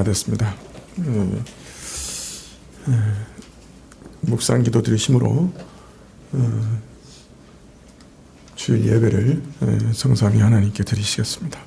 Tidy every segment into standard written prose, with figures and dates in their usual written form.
됐습니다. 묵상 기도 드리심으로 주일 예배를 성삼위 하나님께 드리시겠습니다.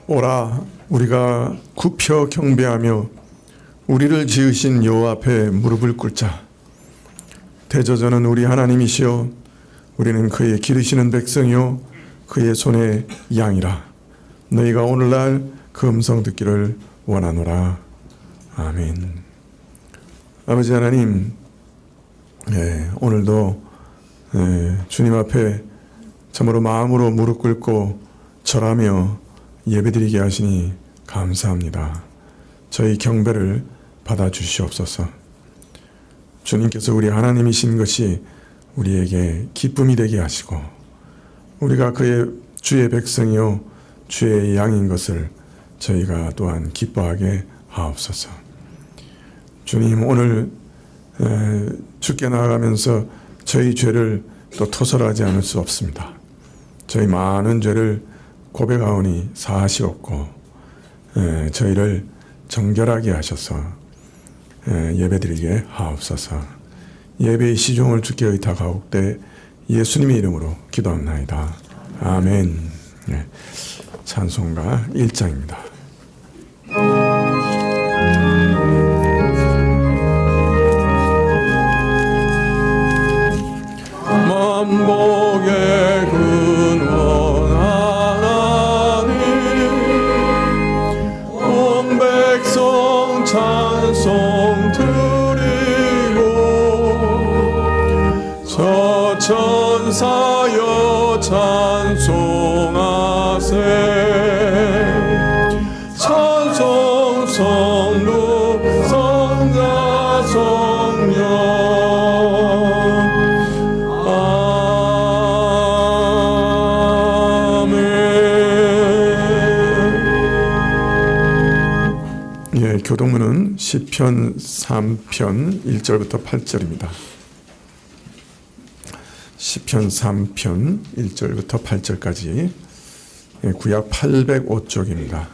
오라, 우리가 굽혀 경배하며 우리를 지으신 여호와 앞에 무릎을 꿇자. 대저저는 우리 하나님이시여, 우리는 그의 기르시는 백성이요 그의 손의 양이라. 너희가 오늘날 그 음성 듣기를 원하노라. 아멘. 아버지 하나님, 오늘도 주님 앞에 참으로 마음으로 무릎 꿇고 절하며 예배드리게 하시니 감사합니다. 저희 경배를 받아주시옵소서. 주님께서 우리 하나님이신 것이 우리에게 기쁨이 되게 하시고, 우리가 주의 백성이요 주의 양인 것을 저희가 또한 기뻐하게 하옵소서. 주님, 오늘 주께 나아가면서 저희 죄를 또 토설하지 않을 수 없습니다. 저희 많은 죄를 고백하오니 사하시옵고 저희를 정결하게 하셔서 예배드리게 하옵소서. 예배의 시종을 주께 의탁하옵되 예수님의 이름으로 기도합나이다. 아멘. 찬송가 1장입니다. 만복의 근원 찬송 드리고 저 천사여 찬송하세. 찬송 성부 성자 성령 아멘. 교동문은 시편 3편 1절부터 8절입니다. 시편 3편 1절부터 8절까지 구약 805쪽입니다.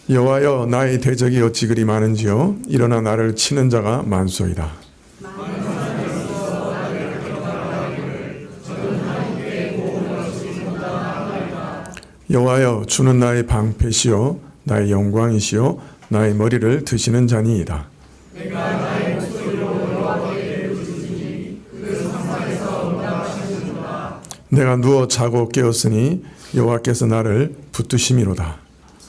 여호와여, 나의 대적이 어찌 그리 많은지요. 일어나 나를 치는 자가 많소이다. 여호와여, 주는 나의 방패시요 나의 영광이시요 나의 머리를 드시는 자니이다. 내가 나의 목소리로 여호와께 부르짖으니 그 상상에서 응답하시는도다. 내가 누워 자고 깨었으니 여호와께서 나를 붙드심이로다.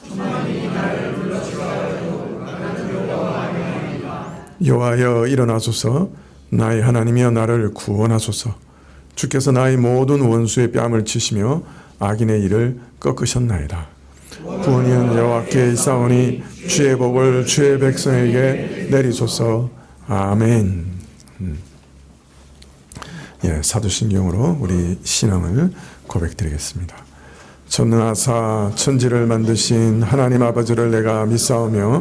천만이 나를 불러주하여도 나는 여호와와 아니하리라. 여호와여, 일어나소서. 나의 하나님이여, 나를 구원하소서. 주께서 나의 모든 원수의 뺨을 치시며 악인의 일을 꺾으셨나이다. 구원이은 여호와께 있사오니 주의 복을 주의 백성에게 내리소서. 아멘. 사도신경으로 우리 신앙을 고백드리겠습니다. 전능하사 천지를 만드신 하나님 아버지를 내가 믿사오며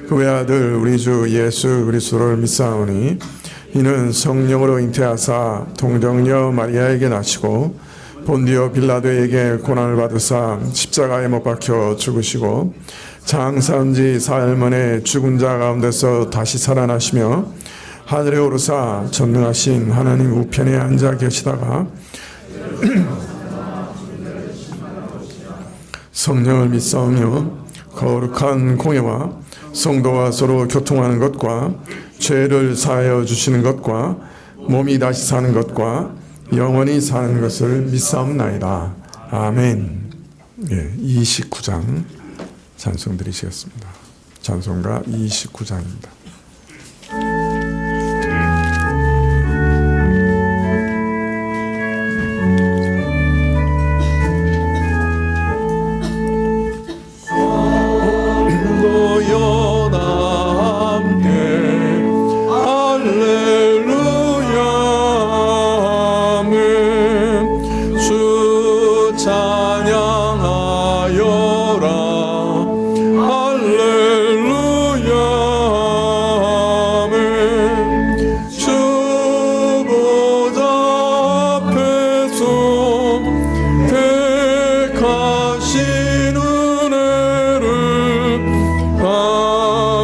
그 외아들 우리 주 예수 그리스도를 믿사오니 이는 성령으로 잉태하사 동정녀 마리아에게 나시고 본디오 빌라도에게 고난을 받으사 십자가에 못 박혀 죽으시고 장사한 지 사흘 만에 죽은 자 가운데서 다시 살아나시며 하늘에 오르사 전능하신 하나님 우편에 앉아 계시다가 성령을 믿사오며 거룩한 공예와 성도와 서로 교통하는 것과 죄를 사하여 주시는 것과 몸이 다시 사는 것과 영원히 사는 것을 믿사옵나이다. 아멘. 29장 찬송 드리시겠습니다. 찬송가 29장입니다.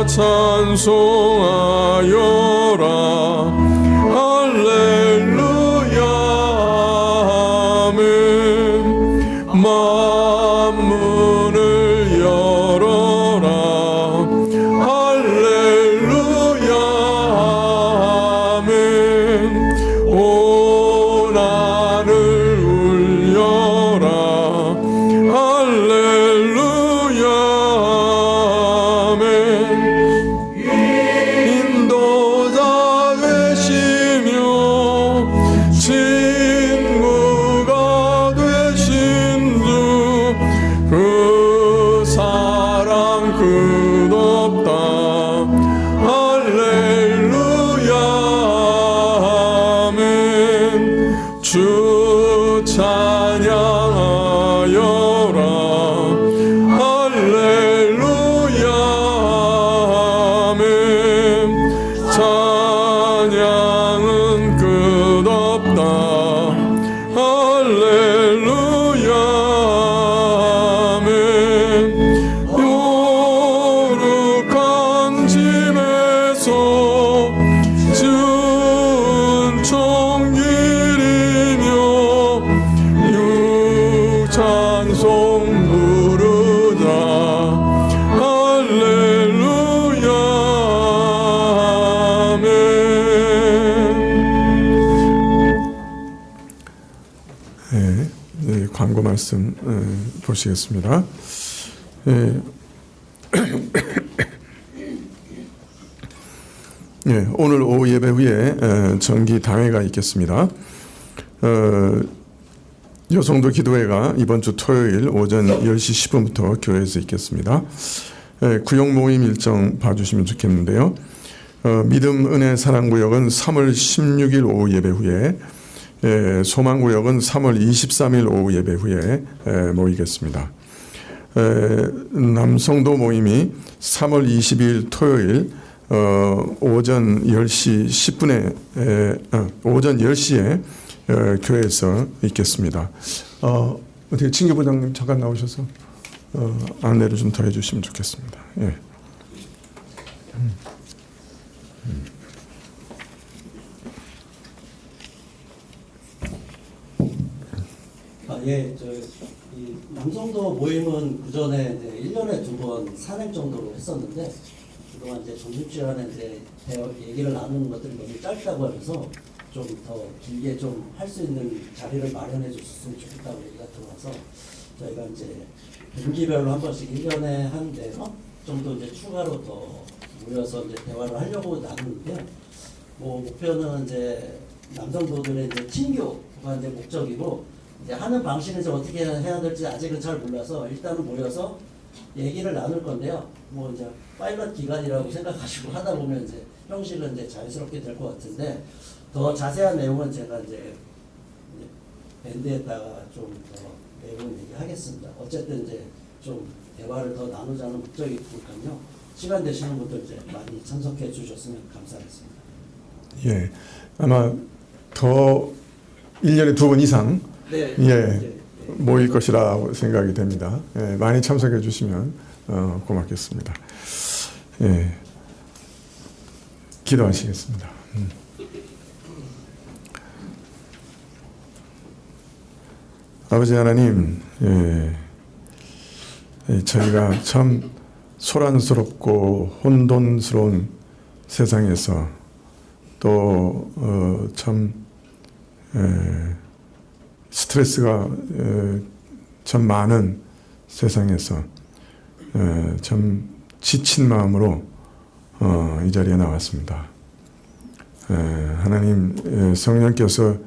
찬송하여라. 할렐루야. 아멘. 만문을 열어라. 할렐루야. 아멘. 온 하늘 울려라. 할렐루야. 아멘. 인도자 되시며 친구가 되신 주, 그 사랑 끝없다. 할렐루야. 아멘. 주 찬양하여라. 할렐루야. 아멘. 찬양은 끝없다. 할렐루야. 아멘. 요룩한 집에서 준총일이며 육찬송 부르자. 할렐루야. 아멘. 네, 광고 말씀 보시겠습니다. 오늘 오후 예배 후에 정기 당회가 있겠습니다. 여성도 기도회가 이번 주 토요일 오전 10시 10분부터 교회에서 있겠습니다. 구역 모임 일정 봐주시면 좋겠는데요. 믿음, 은혜, 사랑구역은 3월 16일 오후 예배 후에, 소망구역은 3월 23일 오후 예배 후에 모이겠습니다. 남성도 모임이 3월 20일 토요일 오전 10시 10분에 오전 10시에 교회에서 있겠습니다. 어떻게 친교 부장님 잠깐 나오셔서 안내를 좀 더 해주시면 좋겠습니다. 예. 이 남성도 모임은 그 전에 1년에 2번 산행 정도로 했었는데, 그동안 이제 점심시간에 이제 얘기를 나누는 것들이 너무 짧다고 하면서 좀 더 길게 좀 할 수 있는 자리를 마련해 줬으면 좋겠다고 얘기가 들어와서, 저희가 이제 분기별로 한 번씩 1년에 한 4번 정도 이제 추가로 더 모여서 이제 대화를 하려고 나누는데요. 목표는 이제 남성도들의 이제 친교가 이제 목적이고, 이제 하는 방식은 이제 어떻게 해야 될지 아직은 잘 몰라서 일단은 모여서 얘기를 나눌 건데요. 이제 파일럿 기간이라고 생각하시고 하다 보면 이제 형식은 이제 자연스럽게 될 것 같은데, 더 자세한 내용은 제가 이제 밴드에다가 좀 더 내용을 얘기하겠습니다. 어쨌든 이제 좀 대화를 더 나누자는 목적이니까요. 시간 되시는 분들 이제 많이 참석해 주셨으면 감사하겠습니다. 예, 아마 더 1년에 2번 이상 모일 것이라고 생각이 됩니다. 예, 많이 참석해 주시면 고맙겠습니다. 예, 기도하시겠습니다. 아버지 하나님, 저희가 참 소란스럽고 혼돈스러운 세상에서 또 참 스트레스가 참 많은 세상에서 참 지친 마음으로 이 자리에 나왔습니다. 하나님, 성령께서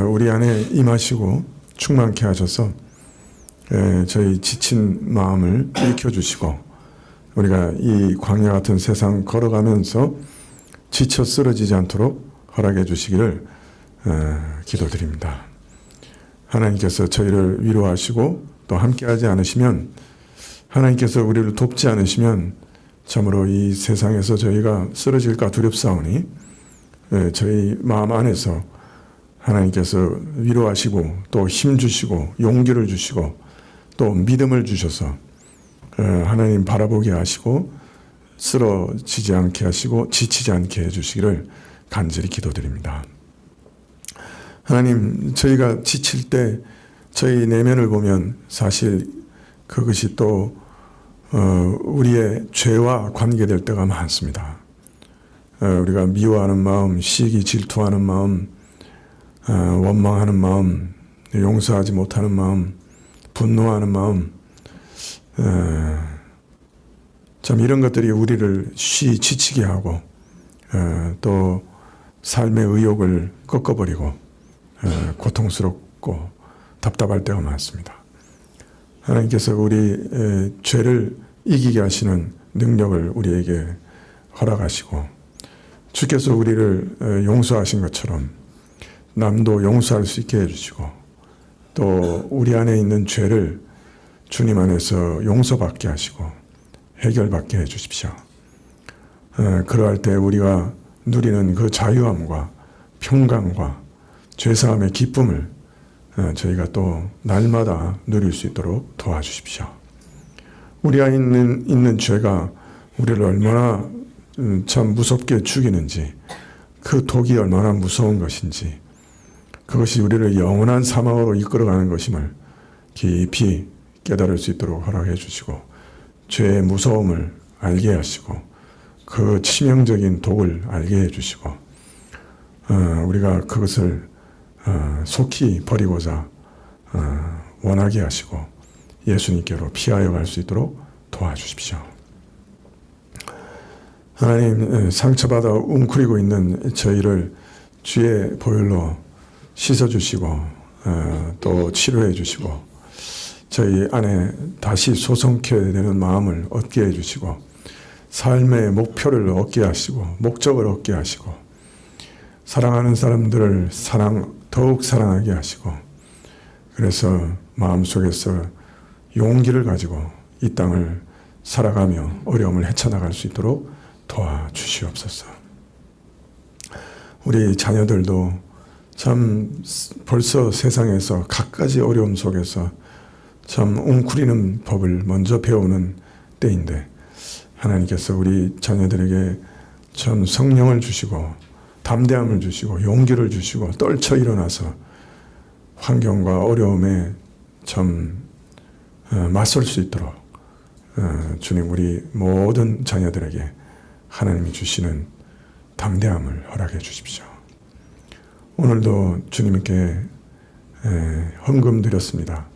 우리 안에 임하시고 충만케 하셔서 저희 지친 마음을 일으켜주시고, 우리가 이 광야 같은 세상 걸어가면서 지쳐 쓰러지지 않도록 허락해 주시기를 기도드립니다. 하나님께서 저희를 위로하시고 또 함께하지 않으시면, 하나님께서 우리를 돕지 않으시면 참으로 이 세상에서 저희가 쓰러질까 두렵사오니, 저희 마음 안에서 하나님께서 위로하시고 또 힘 주시고 용기를 주시고 또 믿음을 주셔서 하나님 바라보게 하시고 쓰러지지 않게 하시고 지치지 않게 해주시기를 간절히 기도드립니다. 하나님, 저희가 지칠 때 저희 내면을 보면 사실 그것이 또 우리의 죄와 관계될 때가 많습니다. 우리가 미워하는 마음, 시기 질투하는 마음, 원망하는 마음, 용서하지 못하는 마음, 분노하는 마음, 참 이런 것들이 우리를 지치게 하고 또 삶의 의욕을 꺾어버리고 고통스럽고 답답할 때가 많습니다. 하나님께서 우리 죄를 이기게 하시는 능력을 우리에게 허락하시고 주께서 우리를 용서하신 것처럼 남도 용서할 수 있게 해주시고 또 우리 안에 있는 죄를 주님 안에서 용서받게 하시고 해결받게 해주십시오. 그러할 때 우리가 누리는 그 자유함과 평강과 죄사함의 기쁨을 저희가 또 날마다 누릴 수 있도록 도와주십시오. 우리 안에 있는 죄가 우리를 얼마나 참 무섭게 죽이는지, 그 독이 얼마나 무서운 것인지, 그것이 우리를 영원한 사망으로 이끌어가는 것임을 깊이 깨달을 수 있도록 허락해 주시고 죄의 무서움을 알게 하시고 그 치명적인 독을 알게 해주시고 우리가 그것을 속히 버리고자 원하게 하시고 예수님께로 피하여 갈 수 있도록 도와주십시오. 하나님, 상처받아 웅크리고 있는 저희를 주의 보혈로 씻어주시고 또 치료해 주시고 저희 안에 다시 소성케 되는 마음을 얻게 해주시고 삶의 목표를 얻게 하시고 목적을 얻게 하시고 사랑하는 사람들을 더욱 사랑하게 하시고 그래서 마음속에서 용기를 가지고 이 땅을 살아가며 어려움을 헤쳐나갈 수 있도록 도와주시옵소서. 우리 자녀들도 참 벌써 세상에서 갖가지 어려움 속에서 참 웅크리는 법을 먼저 배우는 때인데 하나님께서 우리 자녀들에게 참 성령을 주시고 담대함을 주시고 용기를 주시고 떨쳐 일어나서 환경과 어려움에 참 맞설 수 있도록 주님 우리 모든 자녀들에게 하나님이 주시는 담대함을 허락해 주십시오. 오늘도 주님께 헌금 드렸습니다.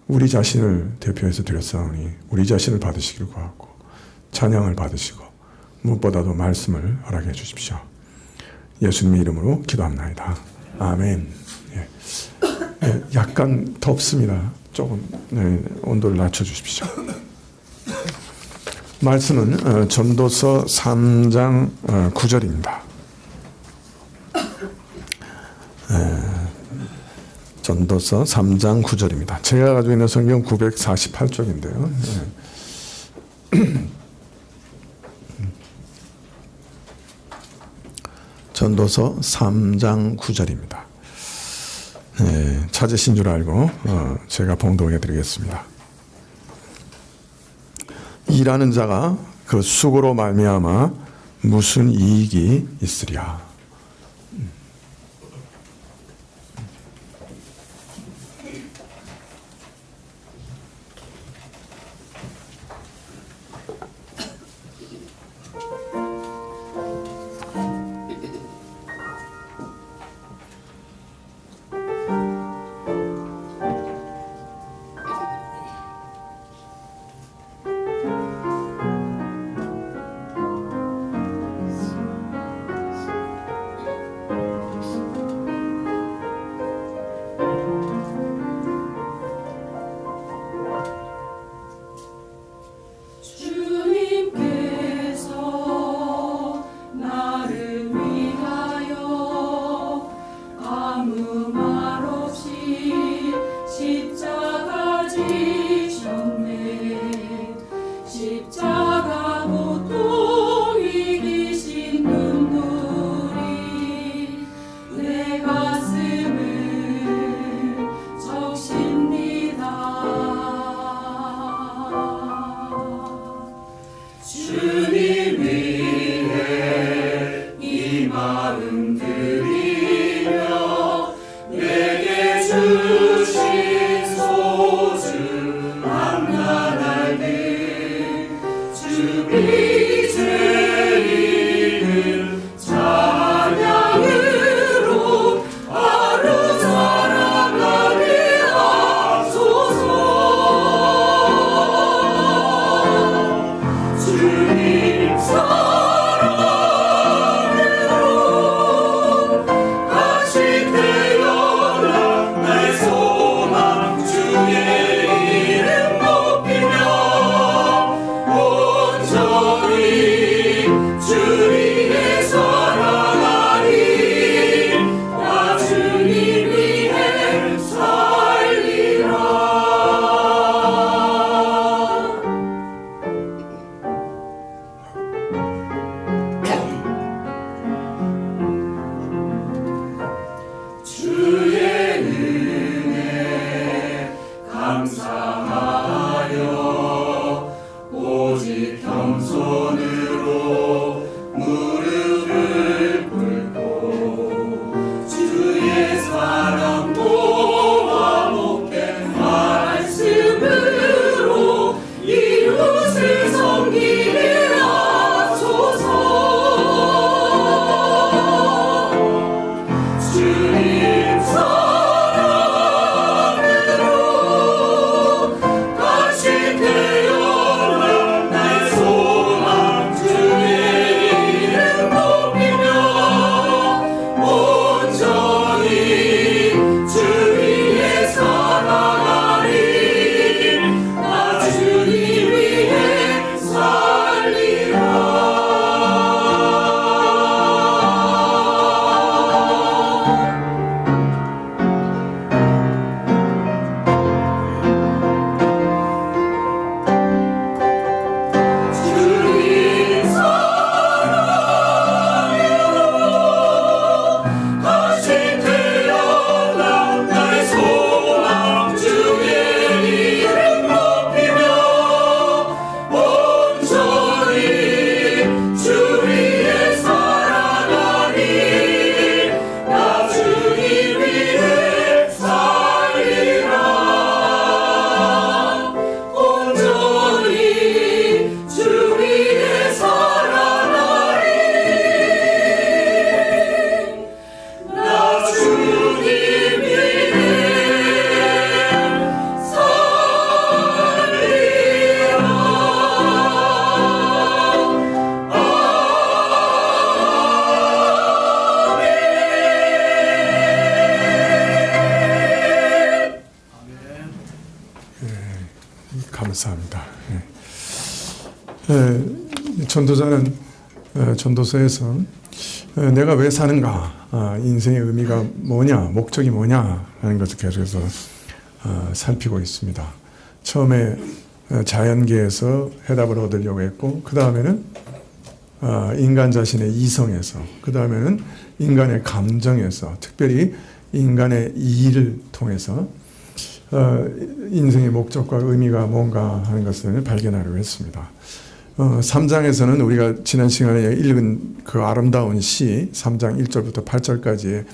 우리 자신을 대표해서 드렸사오니 우리 자신을 받으시길 구하고 찬양을 받으시고 무엇보다도 말씀을 허락해 주십시오. 예수님의 이름으로 기도합나이다. 아멘. 약간 덥습니다. 조금 온도를 낮춰주십시오. 말씀은 전도서 3장 9절입니다. 전도서 3장 9절입니다. 제가 가지고 있는 성경 948쪽인데요. 전도서 3장 9절입니다. 찾으신 줄 알고 제가 봉독해 드리겠습니다. 일하는 자가 그 수고로 말미암아 무슨 이익이 있으랴. 주님 감사합니다. 전도자는 전도서에서 내가 왜 사는가, 인생의 의미가 뭐냐, 목적이 뭐냐 하는 것을 계속해서 살피고 있습니다. 처음에 자연계에서 해답을 얻으려고 했고, 그 다음에는 인간 자신의 이성에서, 그 다음에는 인간의 감정에서, 특별히 인간의 이의를 통해서 인생의 목적과 의미가 뭔가 하는 것을 발견하려고 했습니다. 3장에서는 우리가 지난 시간에 읽은 그 아름다운 시 3장 1절부터 8절까지의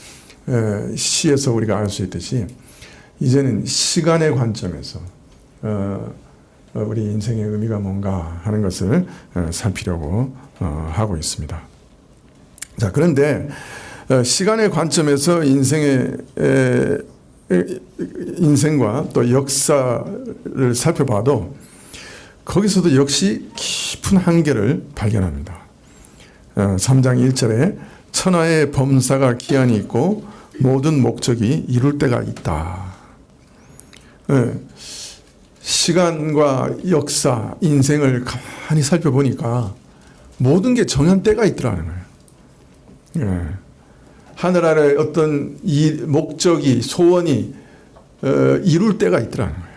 시에서 우리가 알 수 있듯이 이제는 시간의 관점에서 우리 인생의 의미가 뭔가 하는 것을 살피려고 하고 있습니다. 자, 그런데 시간의 관점에서 인생과 또 역사를 살펴봐도 거기서도 역시 깊은 한계를 발견합니다. 3장 1절에 천하의 범사가 기한이 있고 모든 목적이 이룰 때가 있다. 시간과 역사, 인생을 가만히 살펴보니까 모든 게 정한 때가 있더라는 거예요. 하늘 아래 어떤 이 목적이, 소원이 이룰 때가 있더라는 거예요.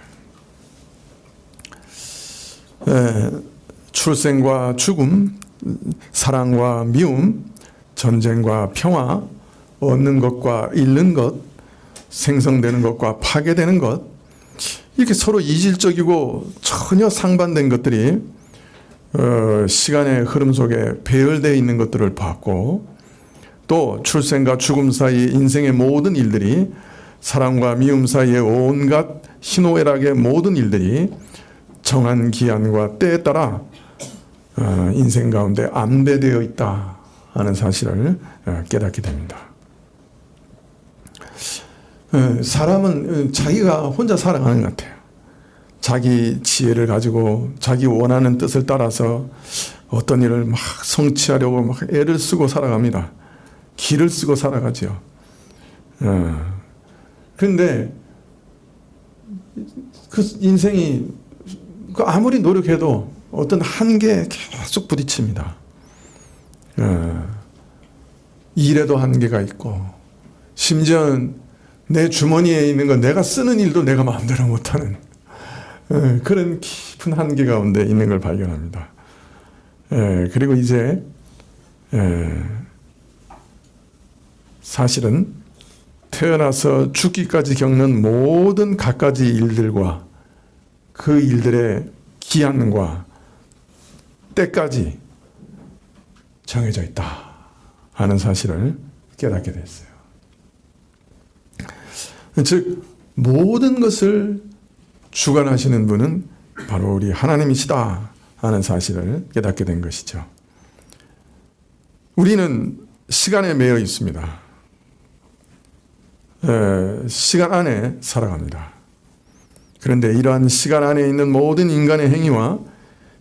출생과 죽음, 사랑과 미움, 전쟁과 평화, 얻는 것과 잃는 것, 생성되는 것과 파괴되는 것, 이렇게 서로 이질적이고 전혀 상반된 것들이 시간의 흐름 속에 배열되어 있는 것들을 봤고, 또 출생과 죽음 사이 인생의 모든 일들이, 사랑과 미움 사이의 온갖 희노애락의 모든 일들이 정한 기한과 때에 따라 인생 가운데 안배되어 있다 하는 사실을 깨닫게 됩니다. 사람은 자기가 혼자 살아가는 것 같아요. 자기 지혜를 가지고 자기 원하는 뜻을 따라서 어떤 일을 막 성취하려고 막 애를 쓰고 살아갑니다. 기를 쓰고 살아가죠. 그런데 그 인생이 아무리 노력해도 어떤 한계에 계속 부딪힙니다. 일에도 한계가 있고, 심지어는 내 주머니에 있는 건 내가 쓰는 일도 내가 마음대로 못하는 그런 깊은 한계 가운데 있는 걸 발견합니다. 그리고 이제 사실은 태어나서 죽기까지 겪는 모든 갖가지 일들과 그 일들의 기한과 때까지 정해져 있다 하는 사실을 깨닫게 됐어요. 즉 모든 것을 주관하시는 분은 바로 우리 하나님이시다 하는 사실을 깨닫게 된 것이죠. 우리는 시간에 매여 있습니다. 시간 안에 살아갑니다. 그런데 이러한 시간 안에 있는 모든 인간의 행위와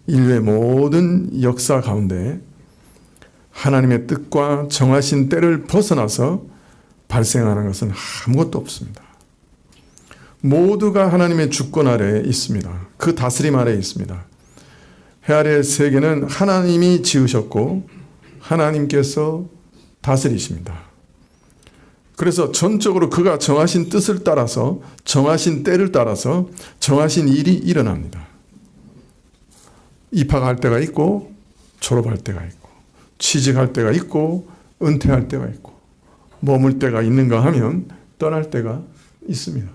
인류의 모든 역사 가운데 하나님의 뜻과 정하신 때를 벗어나서 발생하는 것은 아무것도 없습니다. 모두가 하나님의 주권 아래에 있습니다. 그 다스림 아래에 있습니다. 해 아래의 세계는 하나님이 지으셨고 하나님께서 다스리십니다. 그래서 전적으로 그가 정하신 뜻을 따라서 정하신 때를 따라서 정하신 일이 일어납니다. 입학할 때가 있고 졸업할 때가 있고 취직할 때가 있고 은퇴할 때가 있고 머물 때가 있는가 하면 떠날 때가 있습니다.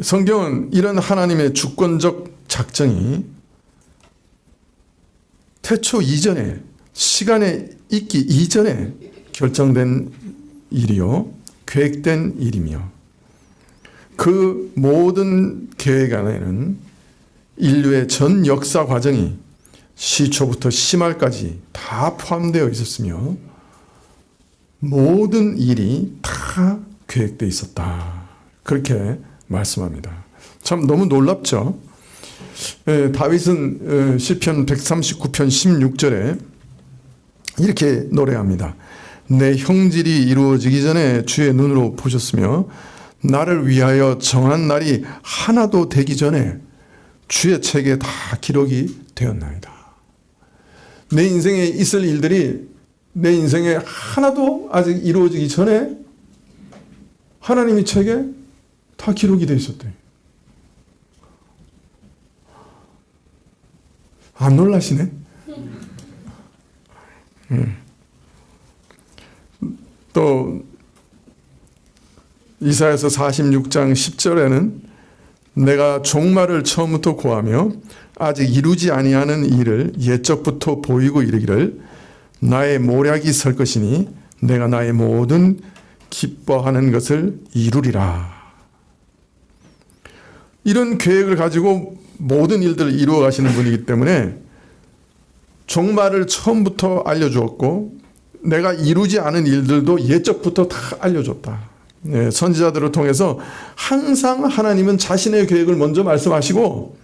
성경은 이런 하나님의 주권적 작정이 태초 이전에 시간에 있기 이전에 결정된 일이요 계획된 일이며 그 모든 계획 안에는 인류의 전 역사 과정이 시초부터 심할까지 다 포함되어 있었으며 모든 일이 다 계획되어 있었다. 그렇게 말씀합니다. 참 너무 놀랍죠? 다윗은 시편 139편 16절에 이렇게 노래합니다. 내 형질이 이루어지기 전에 주의 눈으로 보셨으며 나를 위하여 정한 날이 하나도 되기 전에 주의 책에 다 기록이 되었나이다. 내 인생에 있을 일들이 내 인생에 하나도 아직 이루어지기 전에 하나님의 책에 다 기록이 되어 있었대요. 안 놀라시네? 또 이사야서 46장 10절에는 내가 종말을 처음부터 고하며 아직 이루지 아니하는 일을 옛적부터 보이고 이르기를 나의 모략이 설 것이니 내가 나의 모든 기뻐하는 것을 이루리라. 이런 계획을 가지고 모든 일들을 이루어 가시는 분이기 때문에 종말을 처음부터 알려주었고 내가 이루지 않은 일들도 옛적부터 다 알려줬다. 선지자들을 통해서 항상 하나님은 자신의 계획을 먼저 말씀하시고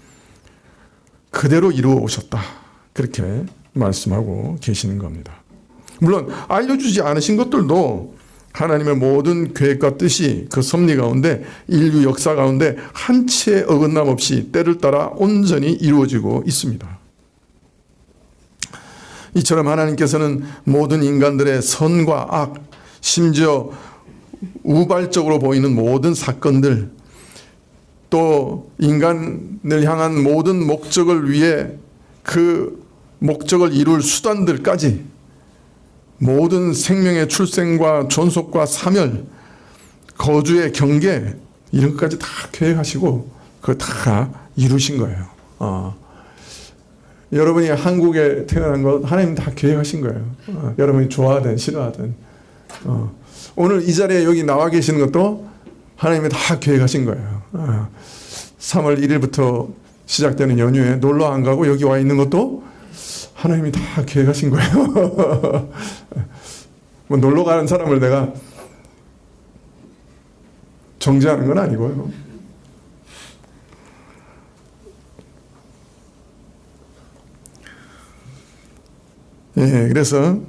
그대로 이루어 오셨다. 그렇게 말씀하고 계시는 겁니다. 물론 알려주지 않으신 것들도 하나님의 모든 계획과 뜻이 그 섭리 가운데 인류 역사 가운데 한 치의 어긋남 없이 때를 따라 온전히 이루어지고 있습니다. 이처럼 하나님께서는 모든 인간들의 선과 악, 심지어 우발적으로 보이는 모든 사건들, 또 인간을 향한 모든 목적을 위해 그 목적을 이룰 수단들까지 모든 생명의 출생과 존속과 사멸, 거주의 경계 이런 것까지 다 계획하시고 그거 다 이루신 거예요. 여러분이 한국에 태어난 것 하나님 다 계획하신 거예요. 여러분이 좋아하든 싫어하든 오늘 이 자리에 여기 나와 계시는 것도 하나님이 다 계획하신 거예요. 3월 1일부터 시작되는 연휴에 놀러 안 가고 여기 와 있는 것도 하나님이 다 계획하신 거예요. 뭐 놀러 가는 사람을 내가 정죄하는 건 아니고요. 예, 그래서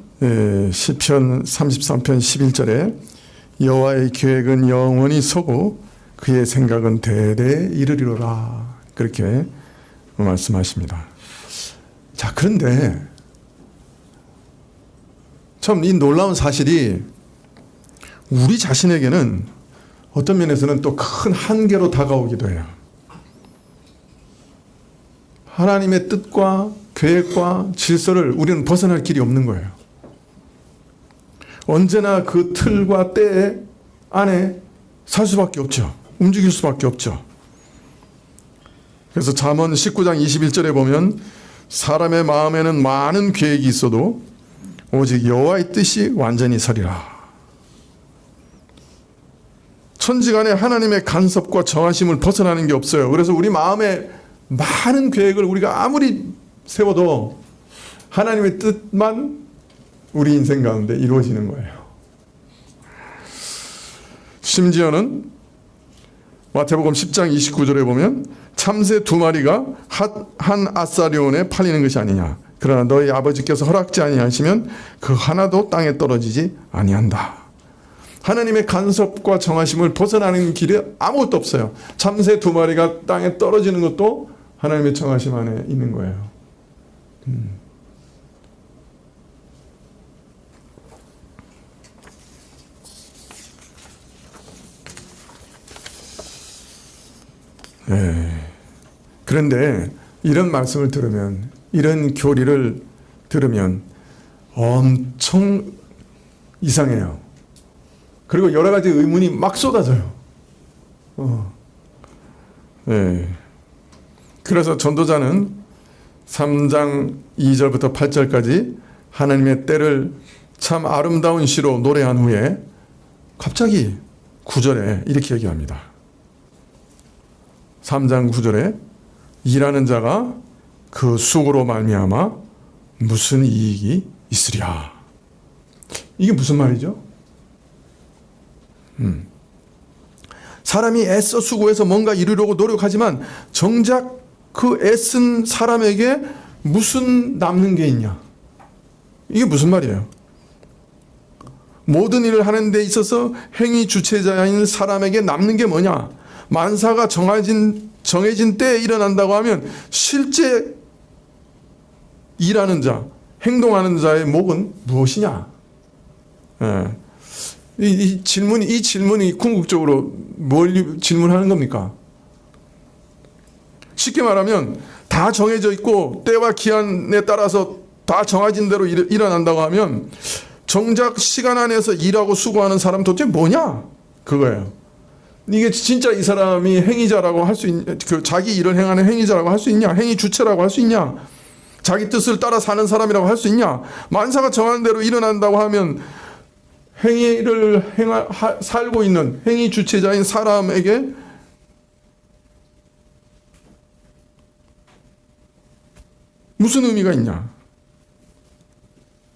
시편 33편 11절에 여호와의 계획은 영원히 서고 그의 생각은 대대에 이르리로라, 그렇게 말씀하십니다. 자, 그런데 참 이 놀라운 사실이 우리 자신에게는 어떤 면에서는 또 큰 한계로 다가오기도 해요. 하나님의 뜻과 계획과 질서를 우리는 벗어날 길이 없는 거예요. 언제나 그 틀과 때 안에 살 수밖에 없죠. 움직일 수밖에 없죠. 그래서 잠언 19장 21절에 보면 사람의 마음에는 많은 계획이 있어도 오직 여호와의 뜻이 완전히 서리라. 천지간에 하나님의 간섭과 정하심을 벗어나는 게 없어요. 그래서 우리 마음에 많은 계획을 우리가 아무리 세워도 하나님의 뜻만 우리 인생 가운데 이루어지는 거예요. 심지어는 마태복음 10장 29절에 보면 참새 2마리가 한 아사리온에 팔리는 것이 아니냐. 그러나 너희 아버지께서 허락지 아니하시면 그 하나도 땅에 떨어지지 아니한다. 하나님의 간섭과 정하심을 벗어나는 길이 아무것도 없어요. 참새 2마리가 땅에 떨어지는 것도 하나님의 정하심 안에 있는 거예요. 그런데 이런 말씀을 들으면, 이런 교리를 들으면 엄청 이상해요. 그리고 여러 가지 의문이 막 쏟아져요. 그래서 전도자는 3장 2절부터 8절까지 하나님의 때를 참 아름다운 시로 노래한 후에 갑자기 9절에 이렇게 얘기합니다. 3장 9절에 일하는 자가 그 수고로 말미암아 무슨 이익이 있으랴. 이게 무슨 말이죠? 사람이 애써 수고해서 뭔가 이루려고 노력하지만 정작 그 애쓴 사람에게 무슨 남는 게 있냐? 이게 무슨 말이에요? 모든 일을 하는 데 있어서 행위 주체자인 사람에게 남는 게 뭐냐? 만사가 정해진 때에 일어난다고 하면 실제 일하는 자, 행동하는 자의 목은 무엇이냐? 이 질문이 궁극적으로 뭘 질문하는 겁니까? 쉽게 말하면 다 정해져 있고 때와 기한에 따라서 다 정해진 대로 일어난다고 하면 정작 시간 안에서 일하고 수고하는 사람 도대체 뭐냐? 그거예요. 이게 진짜 이 사람이 행위자라고 할 수 있냐? 자기 일을 행하는 행위자라고 할 수 있냐? 행위 주체라고 할 수 있냐? 자기 뜻을 따라 사는 사람이라고 할 수 있냐? 만사가 정한 대로 일어난다고 하면 행위를 살고 있는 행위 주체자인 사람에게 무슨 의미가 있냐?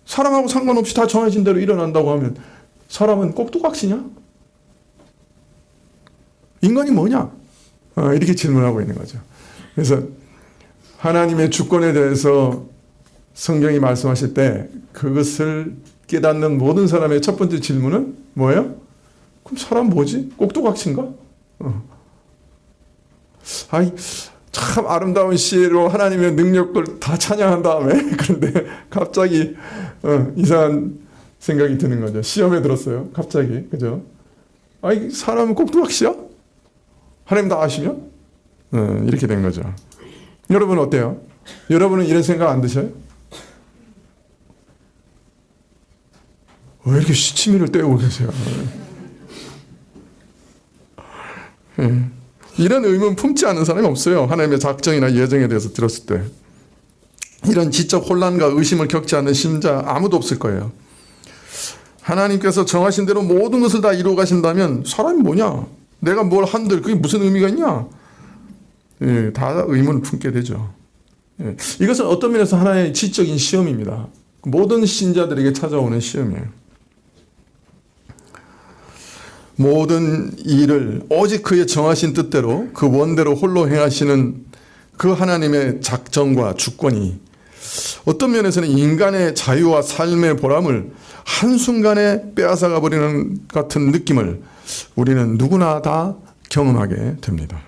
사람하고 상관없이 다 정해진 대로 일어난다고 하면 사람은 꼭두각시냐? 인간이 뭐냐? 이렇게 질문하고 있는 거죠. 그래서 하나님의 주권에 대해서 성경이 말씀하실 때 그것을 깨닫는 모든 사람의 첫 번째 질문은 뭐예요? 그럼 사람 뭐지? 꼭두각시인가? 참 아름다운 시로 하나님의 능력을 다 찬양한 다음에 그런데 갑자기 이상한 생각이 드는 거죠. 시험에 들었어요. 갑자기. 그죠? 사람은 꼭두각시야? 하나님 다 아시면? 이렇게 된 거죠. 여러분 어때요? 여러분은 이런 생각 안 드셔요? 왜 이렇게 시치미를 떼고 계세요? 이런 의문 품지 않은 사람이 없어요. 하나님의 작정이나 예정에 대해서 들었을 때. 이런 지적 혼란과 의심을 겪지 않는 신자 아무도 없을 거예요. 하나님께서 정하신 대로 모든 것을 다 이루어 가신다면 사람이 뭐냐? 내가 뭘 한들 그게 무슨 의미가 있냐? 예, 다 의문을 품게 되죠. 예, 이것은 어떤 면에서 하나의 지적인 시험입니다. 모든 신자들에게 찾아오는 시험이에요. 모든 일을 오직 그의 정하신 뜻대로 그 원대로 홀로 행하시는 그 하나님의 작정과 주권이 어떤 면에서는 인간의 자유와 삶의 보람을 한순간에 빼앗아가 버리는 같은 느낌을 우리는 누구나 다 경험하게 됩니다.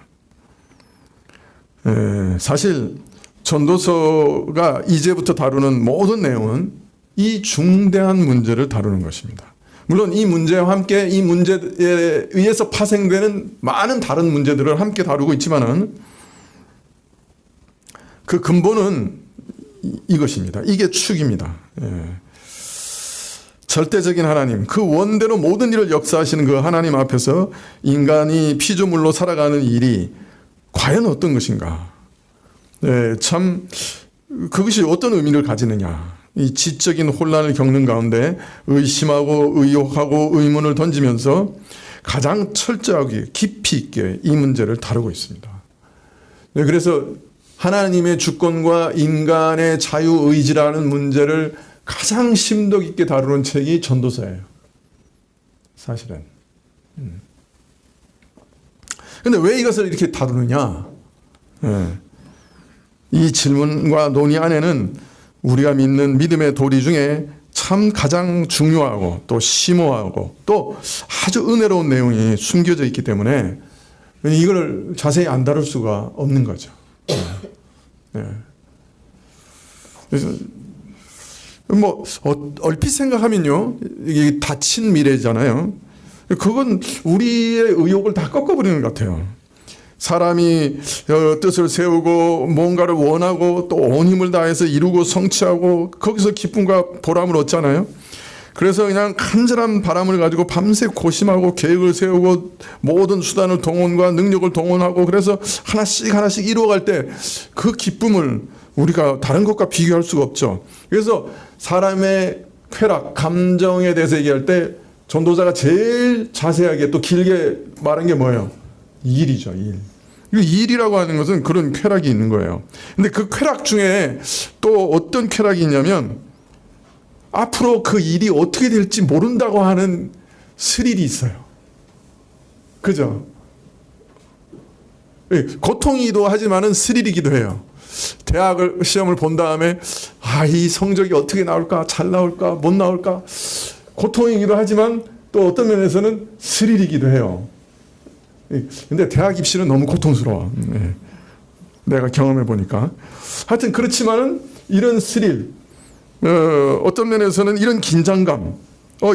사실 전도서가 이제부터 다루는 모든 내용은 이 중대한 문제를 다루는 것입니다. 물론 이 문제와 함께 이 문제에 의해서 파생되는 많은 다른 문제들을 함께 다루고 있지만은 그 근본은 이것입니다. 이게 축입니다. 절대적인 하나님, 그 원대로 모든 일을 역사하시는 그 하나님 앞에서 인간이 피조물로 살아가는 일이 과연 어떤 것인가? 참 그것이 어떤 의미를 가지느냐? 이 지적인 혼란을 겪는 가운데 의심하고 의혹하고 의문을 던지면서 가장 철저하게 깊이 있게 이 문제를 다루고 있습니다. 그래서 하나님의 주권과 인간의 자유의지라는 문제를 가장 심도 깊게 다루는 책이 전도서예요. 사실은. 근데 왜 이것을 이렇게 다루느냐? 이 질문과 논의 안에는 우리가 믿는 믿음의 도리 중에 참 가장 중요하고 또 심오하고 또 아주 은혜로운 내용이 숨겨져 있기 때문에 이걸 자세히 안 다룰 수가 없는 거죠. 그래서 뭐 얼핏 생각하면요, 이게 닫힌 미래잖아요. 그건 우리의 의욕을 다 꺾어버리는 것 같아요. 사람이 뜻을 세우고 뭔가를 원하고 또 온 힘을 다해서 이루고 성취하고 거기서 기쁨과 보람을 얻잖아요. 그래서 그냥 간절한 바람을 가지고 밤새 고심하고 계획을 세우고 모든 수단을 동원과 능력을 동원하고 그래서 하나씩 이루어갈 때 그 기쁨을 우리가 다른 것과 비교할 수가 없죠. 그래서 사람의 쾌락, 감정에 대해서 얘기할 때 전도자가 제일 자세하게 또 길게 말한 게 뭐예요? 일이죠, 일. 일이라고 하는 것은 그런 쾌락이 있는 거예요. 근데 그 쾌락 중에 또 어떤 쾌락이 있냐면 앞으로 그 일이 어떻게 될지 모른다고 하는 스릴이 있어요. 그죠? 고통이기도 하지만은 스릴이기도 해요. 대학을 시험을 본 다음에 이 성적이 어떻게 나올까? 잘 나올까? 못 나올까? 고통이기도 하지만 또 어떤 면에서는 스릴이기도 해요. 근데 대학 입시는 너무 고통스러워. 내가 경험해 보니까. 하여튼 그렇지만은 이런 스릴, 어떤 면에서는 이런 긴장감,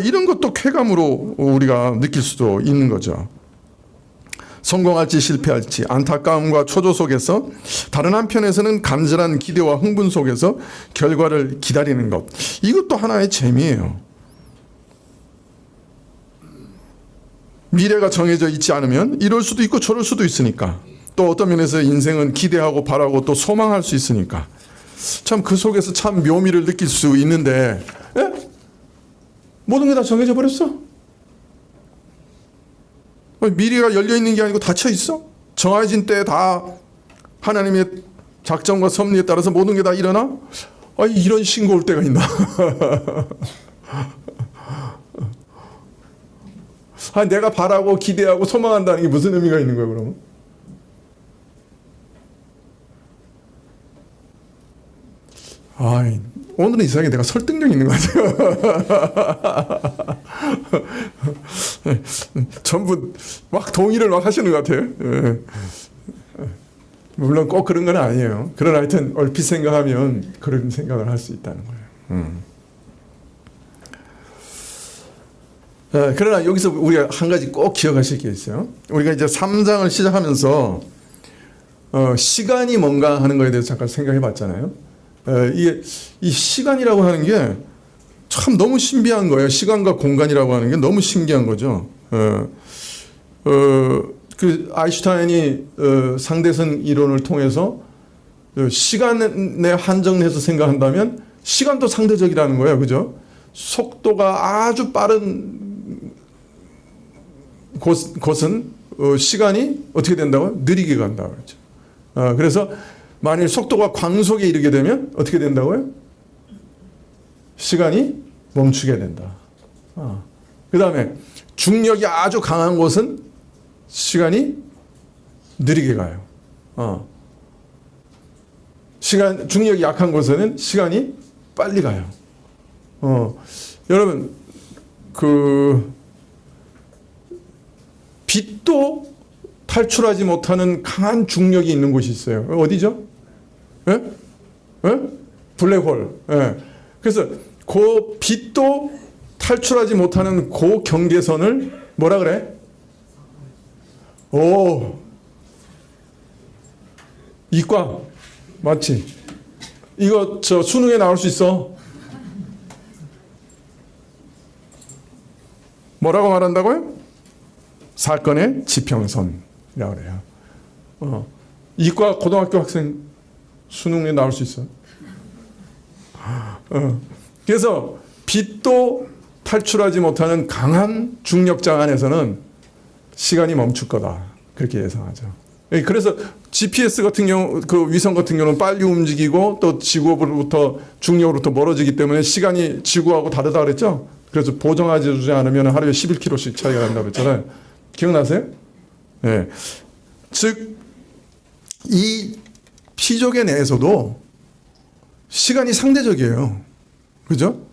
이런 것도 쾌감으로 우리가 느낄 수도 있는 거죠. 성공할지 실패할지 안타까움과 초조 속에서 다른 한편에서는 간절한 기대와 흥분 속에서 결과를 기다리는 것. 이것도 하나의 재미예요. 미래가 정해져 있지 않으면 이럴 수도 있고 저럴 수도 있으니까. 또 어떤 면에서 인생은 기대하고 바라고 또 소망할 수 있으니까. 참 그 속에서 참 묘미를 느낄 수 있는데 모든 게 다 정해져 버렸어? 미래가 열려있는 게 아니고 닫혀 있어? 정해진 때에 다 하나님의 작정과 섭리에 따라서 모든 게 다 일어나? 이런 신고 올 때가 있나? 내가 바라고 기대하고 소망한다는 게 무슨 의미가 있는 거예요, 그러면? 오늘은 이상하게 내가 설득력 있는 것 같아요. 전부 막 동의를 막 하시는 것 같아요. 물론 꼭 그런 건 아니에요. 그러나 하여튼 얼핏 생각하면 그런 생각을 할 수 있다는 거예요. 그러나 여기서 우리가 한 가지 꼭 기억하실 게 있어요. 우리가 이제 3장을 시작하면서 시간이 뭔가 하는 거에 대해서 잠깐 생각해 봤잖아요. 이게 이 시간이라고 하는 게 참 너무 신비한 거예요. 시간과 공간이라고 하는 게 너무 신기한 거죠. 그 아인슈타인이 상대성 이론을 통해서 시간에 한정해서 생각한다면 시간도 상대적이라는 거예요. 그죠? 속도가 아주 빠른 곳은 시간이 어떻게 된다고요? 느리게 간다고 그러죠. 그래서 만일 속도가 광속에 이르게 되면 어떻게 된다고요? 시간이 멈추게 된다. 그 다음에 중력이 아주 강한 곳은 시간이 느리게 가요. 중력이 약한 곳에는 시간이 빨리 가요. 여러분, 빛도 탈출하지 못하는 강한 중력이 있는 곳이 있어요. 어디죠? 예? 예? 블랙홀. 예. 그래서 그 빛도 탈출하지 못하는 그 경계선을 뭐라 그래? 이과 맞지? 이거 수능에 나올 수 있어. 뭐라고 말한다고요? 사건의 지평선이라고 그래요. 이과 고등학교 학생 수능에 나올 수 있어. 그래서 빛도 탈출하지 못하는 강한 중력장 안에서는 시간이 멈출 거다. 그렇게 예상하죠. 그래서 GPS 같은 경우, 그 위성 같은 경우는 빨리 움직이고 또 지구로부터 중력으로부터 멀어지기 때문에 시간이 지구하고 다르다 그랬죠. 그래서 보정하지 않으면 하루에 11km씩 차이가 난다고 그랬잖아요. 기억나세요? 네. 즉, 이 피조계 내에서도 시간이 상대적이에요. 그죠?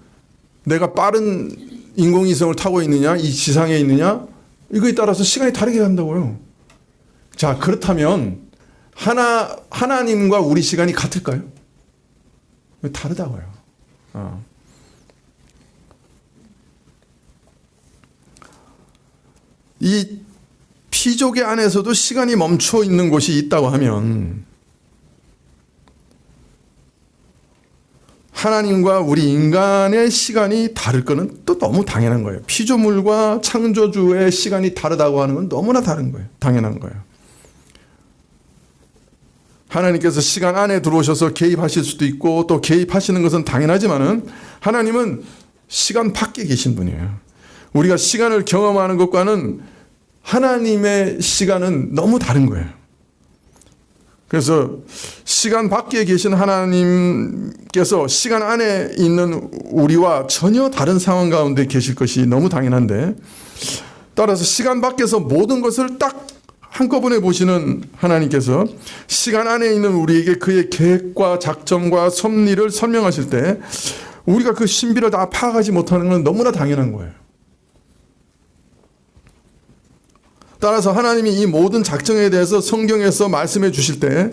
내가 빠른 인공위성을 타고 있느냐, 이 지상에 있느냐, 이거에 따라서 시간이 다르게 간다고요. 자, 그렇다면 하나님과 우리 시간이 같을까요? 다르다고요. 이 피조계 안에서도 시간이 멈춰 있는 곳이 있다고 하면 하나님과 우리 인간의 시간이 다를 거는 또 너무 당연한 거예요. 피조물과 창조주의 시간이 다르다고 하는 건 너무나 다른 거예요. 당연한 거예요. 하나님께서 시간 안에 들어오셔서 개입하실 수도 있고 또 개입하시는 것은 당연하지만은 하나님은 시간 밖에 계신 분이에요. 우리가 시간을 경험하는 것과는 하나님의 시간은 너무 다른 거예요. 그래서 시간 밖에 계신 하나님께서 시간 안에 있는 우리와 전혀 다른 상황 가운데 계실 것이 너무 당연한데, 따라서 시간 밖에서 모든 것을 딱 한꺼번에 보시는 하나님께서 시간 안에 있는 우리에게 그의 계획과 작정과 섭리를 설명하실 때 우리가 그 신비를 다 파악하지 못하는 건 너무나 당연한 거예요. 따라서 하나님이 이 모든 작정에 대해서 성경에서 말씀해 주실 때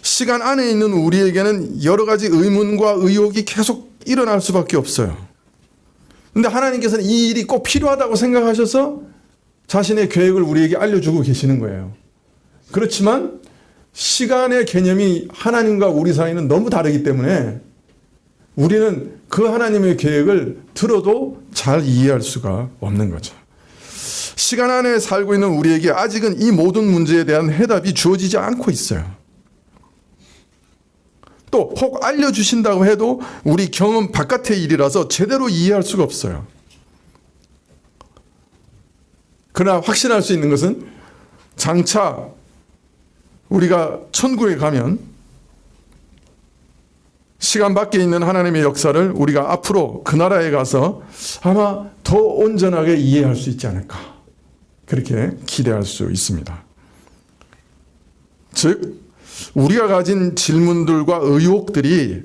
시간 안에 있는 우리에게는 여러 가지 의문과 의혹이 계속 일어날 수밖에 없어요. 근데 하나님께서는 이 일이 꼭 필요하다고 생각하셔서 자신의 계획을 우리에게 알려주고 계시는 거예요. 그렇지만 시간의 개념이 하나님과 우리 사이는 너무 다르기 때문에 우리는 그 하나님의 계획을 들어도 잘 이해할 수가 없는 거죠. 시간 안에 살고 있는 우리에게 아직은 이 모든 문제에 대한 해답이 주어지지 않고 있어요. 또 혹 알려주신다고 해도 우리 경험 바깥의 일이라서 제대로 이해할 수가 없어요. 그러나 확신할 수 있는 것은 장차 우리가 천국에 가면 시간 밖에 있는 하나님의 역사를 우리가 앞으로 그 나라에 가서 아마 더 온전하게 이해할 수 있지 않을까, 그렇게 기대할 수 있습니다. 즉 우리가 가진 질문들과 의혹들이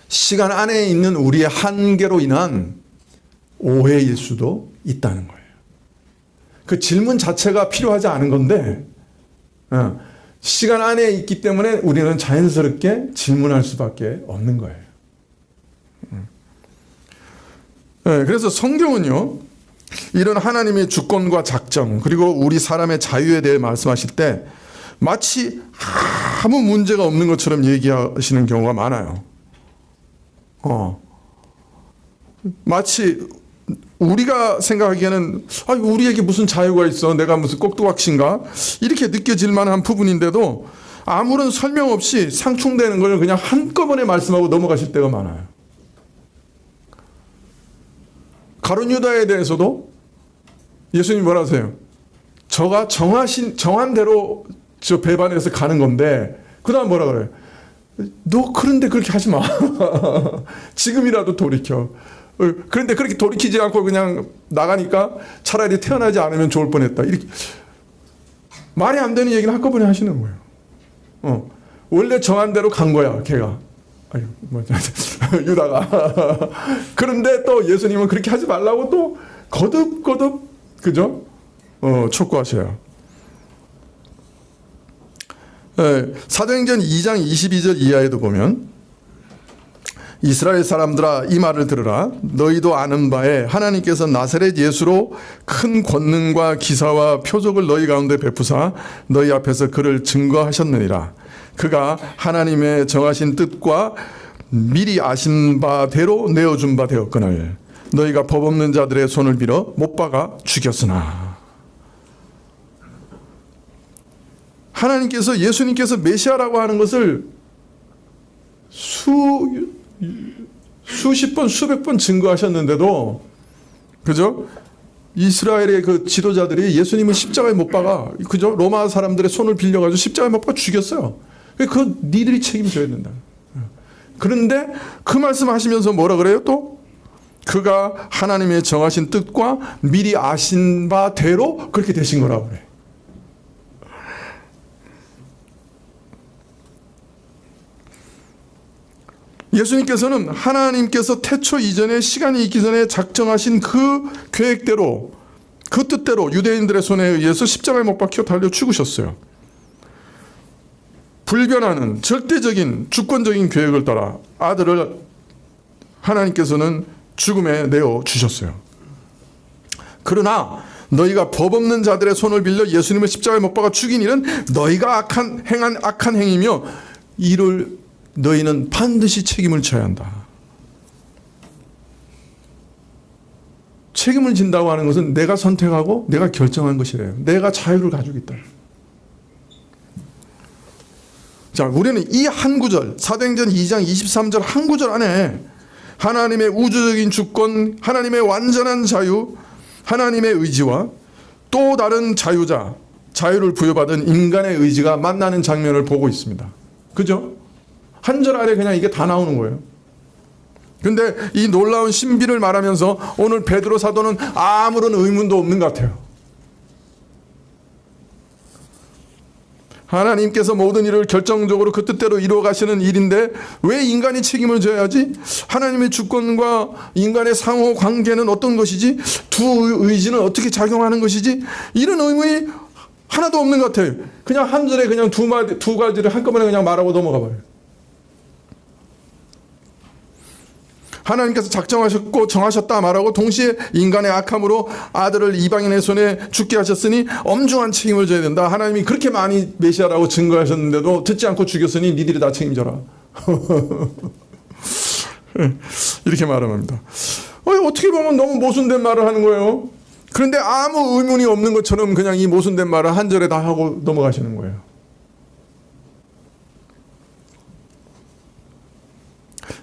시간 안에 있는 우리의 한계로 인한 오해일 수도 있다는 거예요. 그 질문 자체가 필요하지 않은 건데 시간 안에 있기 때문에 우리는 자연스럽게 질문할 수밖에 없는 거예요. 그래서 성경은요, 이런 하나님의 주권과 작정 그리고 우리 사람의 자유에 대해 말씀하실 때 마치 아무 문제가 없는 것처럼 얘기하시는 경우가 많아요. 마치 우리가 생각하기에는 우리에게 무슨 자유가 있어, 내가 무슨 꼭두각시인가, 이렇게 느껴질 만한 부분인데도 아무런 설명 없이 상충되는 걸 그냥 한꺼번에 말씀하고 넘어가실 때가 많아요. 가룟 유다에 대해서도 예수님이 뭐라 하세요? 저가 정한 대로 저 배반해서 가는 건데 그 다음 뭐라 그래요? 너 그런데 그렇게 하지 마. 지금이라도 돌이켜. 그런데 그렇게 돌이키지 않고 그냥 나가니까 차라리 태어나지 않으면 좋을 뻔했다. 이렇게 말이 안 되는 얘기를 한꺼번에 하시는 거예요. 원래 정한 대로 간 거야, 걔가. 아유, 유다가. 그런데 또 예수님은 그렇게 하지 말라고 또 거듭, 그죠? 촉구하셔요. 사도행전 2장 22절 이하에도 보면 이스라엘 사람들아 이 말을 들으라. 너희도 아는 바에 하나님께서 나사렛 예수로 큰 권능과 기사와 표적을 너희 가운데 베푸사 너희 앞에서 그를 증거하셨느니라. 그가 하나님의 정하신 뜻과 미리 아신 바대로 내어준 바 되었거늘 너희가 법 없는 자들의 손을 빌어 못 박아 죽였으나. 하나님께서 예수님께서 메시아라고 하는 것을 수십 번 수백 번 증거하셨는데도 그죠? 이스라엘의 그 지도자들이 예수님을 십자가에 못 박아 그죠? 로마 사람들의 손을 빌려가지고 십자가에 못 박아 죽였어요. 그 니들이 책임져야 된다. 그런데 그 말씀하시면서 뭐라 그래요? 또 그가 하나님의 정하신 뜻과 미리 아신 바대로 그렇게 되신 거라고 그래. 예수님께서는 하나님께서 태초 이전에 시간이 있기 전에 작정하신 그 계획대로 그 뜻대로 유대인들의 손에 의해서 십자가에 못 박혀 달려 죽으셨어요. 불변하는 절대적인 주권적인 계획을 따라 아들을 하나님께서는 죽음에 내어 주셨어요. 그러나 너희가 법 없는 자들의 손을 빌려 예수님을 십자가에 못 박아 죽인 일은 너희가 행한 악한 행위며 이를 너희는 반드시 책임을 져야 한다. 책임을 진다고 하는 것은 내가 선택하고 내가 결정한 것이래요. 내가 자유를 가지고 있다. 자, 우리는 이 한 구절, 사도행전 2장 23절 한 구절 안에 하나님의 우주적인 주권, 하나님의 완전한 자유, 하나님의 의지와 또 다른 자유자, 자유를 부여받은 인간의 의지가 만나는 장면을 보고 있습니다. 그죠? 한 절 아래 그냥 이게 다 나오는 거예요. 근데 이 놀라운 신비를 말하면서 오늘 베드로 사도는 아무런 의문도 없는 것 같아요. 하나님께서 모든 일을 결정적으로 그 뜻대로 이루어 가시는 일인데 왜 인간이 책임을 져야지? 하나님의 주권과 인간의 상호 관계는 어떤 것이지? 두 의지는 어떻게 작용하는 것이지? 이런 의문이 하나도 없는 것 같아요. 그냥 한 절에 그냥 두 가지를 한꺼번에 그냥 말하고 넘어가 버려요. 하나님께서 작정하셨고 정하셨다 말하고 동시에 인간의 악함으로 아들을 이방인의 손에 죽게 하셨으니 엄중한 책임을 져야 된다. 하나님이 그렇게 많이 메시아라고 증거하셨는데도 듣지 않고 죽였으니 니들이 다 책임져라. 이렇게 말합니다. 어떻게 보면 너무 모순된 말을 하는 거예요. 그런데 아무 의문이 없는 것처럼 그냥 이 모순된 말을 한 절에 다 하고 넘어가시는 거예요.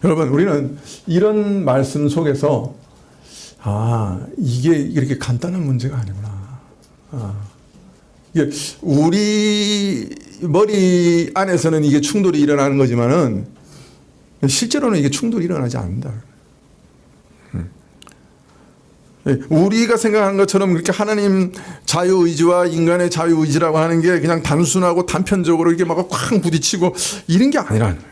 여러분, 우리는 이런 말씀 속에서 이게 이렇게 간단한 문제가 아니구나. 이게 우리 머리 안에서는 이게 충돌이 일어나는 거지만은 실제로는 이게 충돌이 일어나지 않는다. 우리가 생각하는 것처럼 그렇게 하나님 자유의지와 인간의 자유의지라고 하는 게 그냥 단순하고 단편적으로 이렇게 막 쾅 부딪히고 이런 게 아니라는 거예요.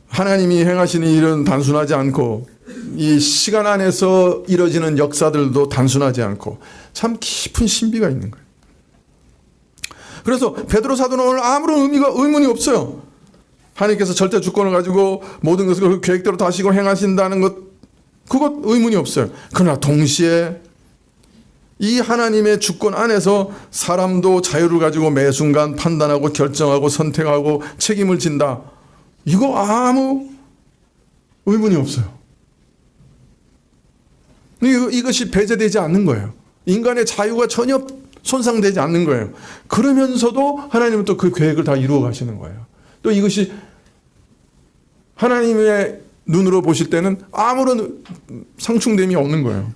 하나님이 행하시는 일은 단순하지 않고 이 시간 안에서 이루어지는 역사들도 단순하지 않고 참 깊은 신비가 있는 거예요. 그래서 베드로 사도는 오늘 아무런 의문이 없어요. 하나님께서 절대 주권을 가지고 모든 것을 그 계획대로 다 하시고 행하신다는 것, 그것 의문이 없어요. 그러나 동시에 이 하나님의 주권 안에서 사람도 자유를 가지고 매 순간 판단하고 결정하고 선택하고 책임을 진다. 이거 아무 의문이 없어요. 이것이 배제되지 않는 거예요. 인간의 자유가 전혀 손상되지 않는 거예요. 그러면서도 하나님은 또 그 계획을 다 이루어 가시는 거예요. 또 이것이 하나님의 눈으로 보실 때는 아무런 상충됨이 없는 거예요.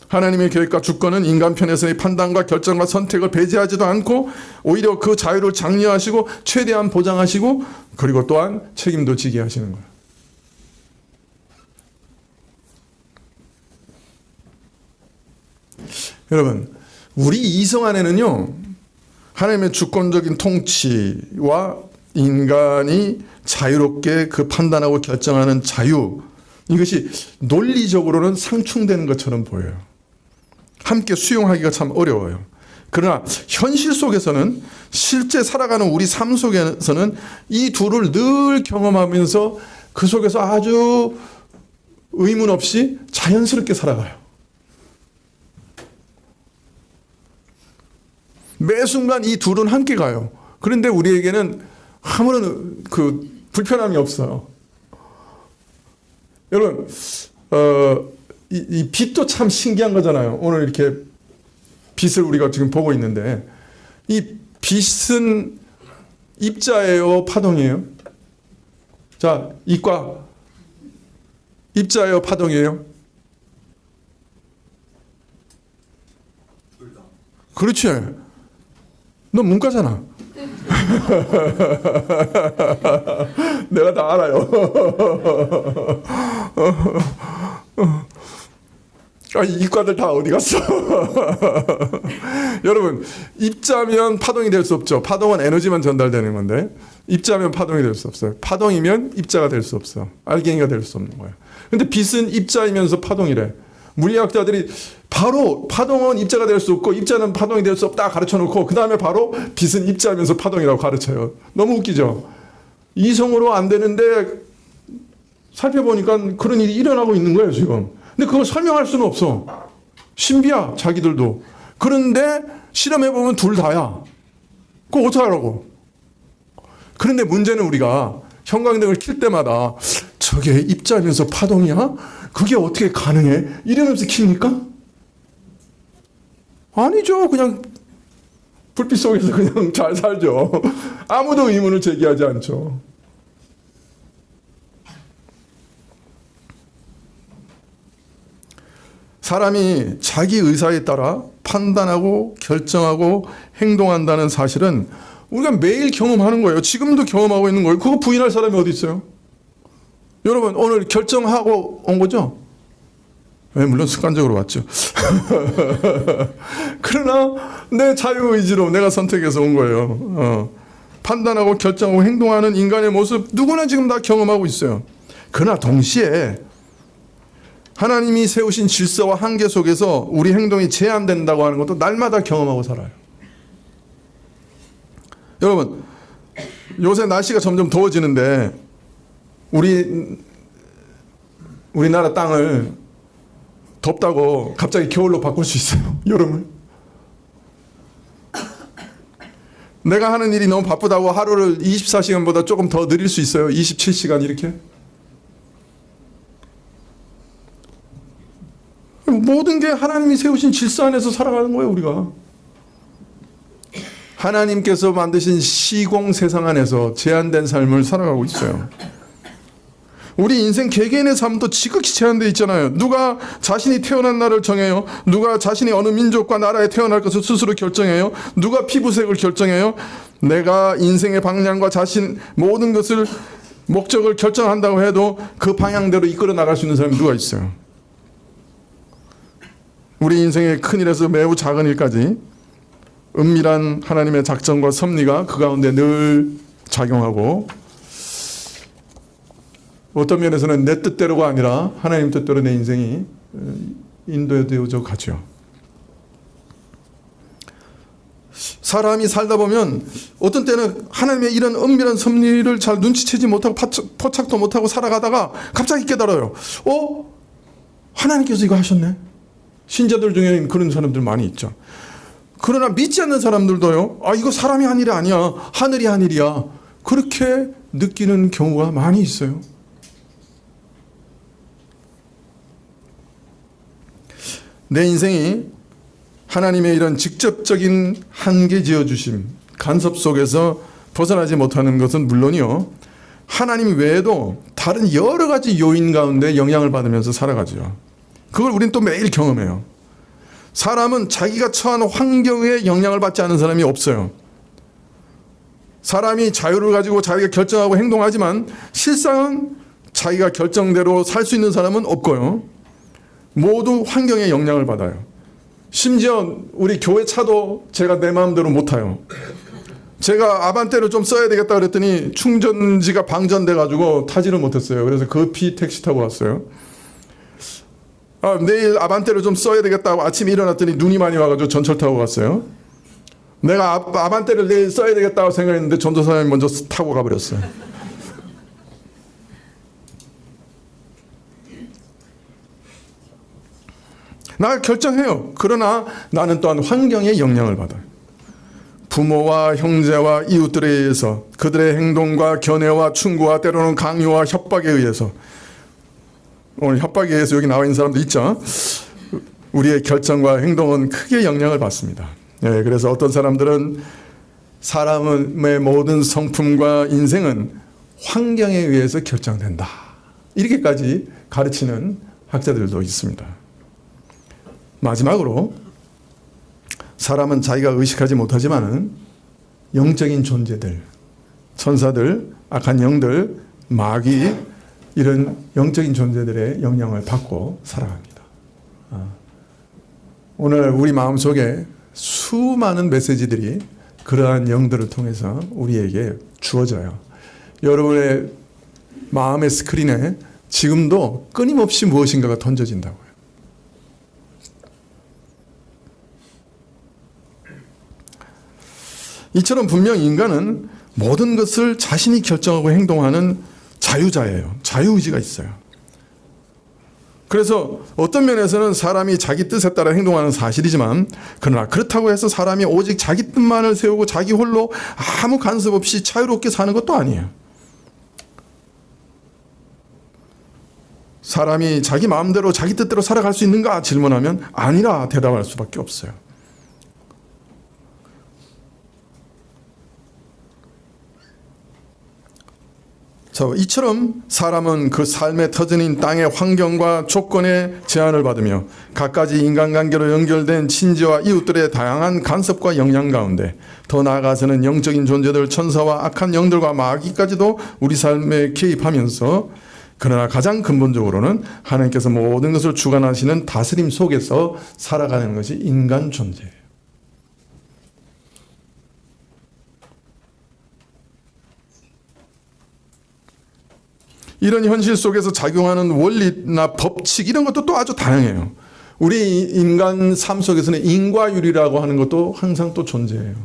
하나님의 계획과 주권은 인간 편에서의 판단과 결정과 선택을 배제하지도 않고 오히려 그 자유를 장려하시고 최대한 보장하시고 그리고 또한 책임도 지게 하시는 거예요. 여러분, 우리 이성 안에는요, 하나님의 주권적인 통치와 인간이 자유롭게 그 판단하고 결정하는 자유, 이것이 논리적으로는 상충되는 것처럼 보여요. 함께 수용하기가 참 어려워요. 그러나 현실 속에서는, 실제 살아가는 우리 삶 속에서는 이 둘을 늘 경험하면서 그 속에서 아주 의문 없이 자연스럽게 살아가요. 매 순간 이 둘은 함께 가요. 그런데 우리에게는 아무런 불편함이 없어요. 여러분, 이 빛도 참 신기한 거잖아요. 오늘 이렇게 빛을 우리가 지금 보고 있는데, 이 빛은 입자예요, 파동이에요? 자, 이과 입자예요, 파동이에요? 그렇지. 너 문과잖아. 내가 다 알아요. 이과들 다 어디 갔어? 여러분, 입자면 파동이 될 수 없죠. 파동은 에너지만 전달되는 건데, 입자면 파동이 될 수 없어요. 파동이면 입자가 될 수 없어. 알갱이가 될 수 없는 거예요. 근데 빛은 입자이면서 파동이래. 물리학자들이 바로 파동은 입자가 될 수 없고 입자는 파동이 될 수 없다 가르쳐 놓고 그 다음에 바로 빛은 입자면서 파동이라고 가르쳐요. 너무 웃기죠? 이성으로 안 되는데 살펴보니까 그런 일이 일어나고 있는 거예요, 지금. 근데 그걸 설명할 수는 없어. 신비야, 자기들도. 그런데 실험해보면 둘 다야. 그거 어떡하라고? 그런데 문제는 우리가 형광등을 킬 때마다 저게 입자면서 파동이야? 그게 어떻게 가능해? 이러면서 킵니까? 아니죠. 그냥 불빛 속에서 그냥 잘 살죠. 아무도 의문을 제기하지 않죠. 사람이 자기 의사에 따라 판단하고 결정하고 행동한다는 사실은 우리가 매일 경험하는 거예요. 지금도 경험하고 있는 거예요. 그거 부인할 사람이 어디 있어요? 여러분, 오늘 결정하고 온 거죠? 네, 물론 습관적으로 왔죠. 그러나 내 자유의지로 내가 선택해서 온 거예요. 판단하고 결정하고 행동하는 인간의 모습 누구나 지금 다 경험하고 있어요. 그러나 동시에 하나님이 세우신 질서와 한계 속에서 우리 행동이 제한된다고 하는 것도 날마다 경험하고 살아요. 여러분, 요새 날씨가 점점 더워지는데 우리나라 땅을 덥다고 갑자기 겨울로 바꿀 수 있어요? 여름을? 내가 하는 일이 너무 바쁘다고 하루를 24시간보다 조금 더 늘릴 수 있어요? 27시간 이렇게? 모든 게 하나님이 세우신 질서 안에서 살아가는 거예요, 우리가. 하나님께서 만드신 시공 세상 안에서 제한된 삶을 살아가고 있어요. 우리 인생 개개인의 삶도 지극히 제한되어 있잖아요. 누가 자신이 태어난 날을 정해요? 누가 자신이 어느 민족과 나라에 태어날 것을 스스로 결정해요? 누가 피부색을 결정해요? 내가 인생의 방향과 자신 모든 것을 목적을 결정한다고 해도 그 방향대로 이끌어 나갈 수 있는 사람이 누가 있어요? 우리 인생의 큰 일에서 매우 작은 일까지 은밀한 하나님의 작전과 섭리가 그 가운데 늘 작용하고, 어떤 면에서는 내 뜻대로가 아니라 하나님 뜻대로 내 인생이 인도되어져 가죠. 사람이 살다 보면 어떤 때는 하나님의 이런 은밀한 섭리를 잘 눈치채지 못하고 포착도 못하고 살아가다가 갑자기 깨달아요. 하나님께서 이거 하셨네. 신자들 중에는 그런 사람들 많이 있죠. 그러나 믿지 않는 사람들도요, 이거 사람이 한 일이 아니야, 하늘이 한 일이야, 그렇게 느끼는 경우가 많이 있어요. 내 인생이 하나님의 이런 직접적인 한계 지어주심, 간섭 속에서 벗어나지 못하는 것은 물론이요, 하나님 외에도 다른 여러 가지 요인 가운데 영향을 받으면서 살아가죠. 그걸 우리는 또 매일 경험해요. 사람은 자기가 처한 환경에 영향을 받지 않는 사람이 없어요. 사람이 자유를 가지고 자기가 결정하고 행동하지만 실상은 자기가 결정대로 살 수 있는 사람은 없고요. 모두 환경에 영향을 받아요. 심지어 우리 교회 차도 제가 내 마음대로 못 타요. 제가 아반떼를 좀 써야 되겠다 그랬더니 충전지가 방전돼 가지고 타지를 못했어요. 그래서 급히 택시 타고 왔어요. 내일 아반떼를 좀 써야 되겠다고 아침에 일어났더니 눈이 많이 와가지고 전철 타고 갔어요. 내가 아반떼를 내일 써야 되겠다고 생각했는데 전도사님이 먼저 타고 가버렸어요. 나 결정해요. 그러나 나는 또한 환경에 영향을 받아요. 부모와 형제와 이웃들에 의해서 그들의 행동과 견해와 충고와 때로는 강요와 협박에 의해서, 오늘 협박에 의해서 여기 나와 있는 사람도 있죠. 우리의 결정과 행동은 크게 영향을 받습니다. 그래서 어떤 사람들은 사람의 모든 성품과 인생은 환경에 의해서 결정된다, 이렇게까지 가르치는 학자들도 있습니다. 마지막으로 사람은 자기가 의식하지 못하지만은 영적인 존재들, 천사들, 악한 영들, 마귀, 이런 영적인 존재들의 영향을 받고 살아갑니다. 오늘 우리 마음속에 수많은 메시지들이 그러한 영들을 통해서 우리에게 주어져요. 여러분의 마음의 스크린에 지금도 끊임없이 무엇인가가 던져진다고요. 이처럼 분명 인간은 모든 것을 자신이 결정하고 행동하는 자유자예요. 자유의지가 있어요. 그래서 어떤 면에서는 사람이 자기 뜻에 따라 행동하는 사실이지만, 그러나 그렇다고 해서 사람이 오직 자기 뜻만을 세우고 자기 홀로 아무 간섭 없이 자유롭게 사는 것도 아니에요. 사람이 자기 마음대로 자기 뜻대로 살아갈 수 있는가 질문하면 아니라 대답할 수밖에 없어요. 이처럼 사람은 그 삶의 터전인 땅의 환경과 조건에 제한을 받으며 갖가지 인간관계로 연결된 친지와 이웃들의 다양한 간섭과 영향 가운데, 더 나아가서는 영적인 존재들, 천사와 악한 영들과 마귀까지도 우리 삶에 개입하면서, 그러나 가장 근본적으로는 하나님께서 모든 것을 주관하시는 다스림 속에서 살아가는 것이 인간 존재예요. 이런 현실 속에서 작용하는 원리나 법칙, 이런 것도 또 아주 다양해요. 우리 인간 삶 속에서는 인과율이라고 하는 것도 항상 또 존재해요.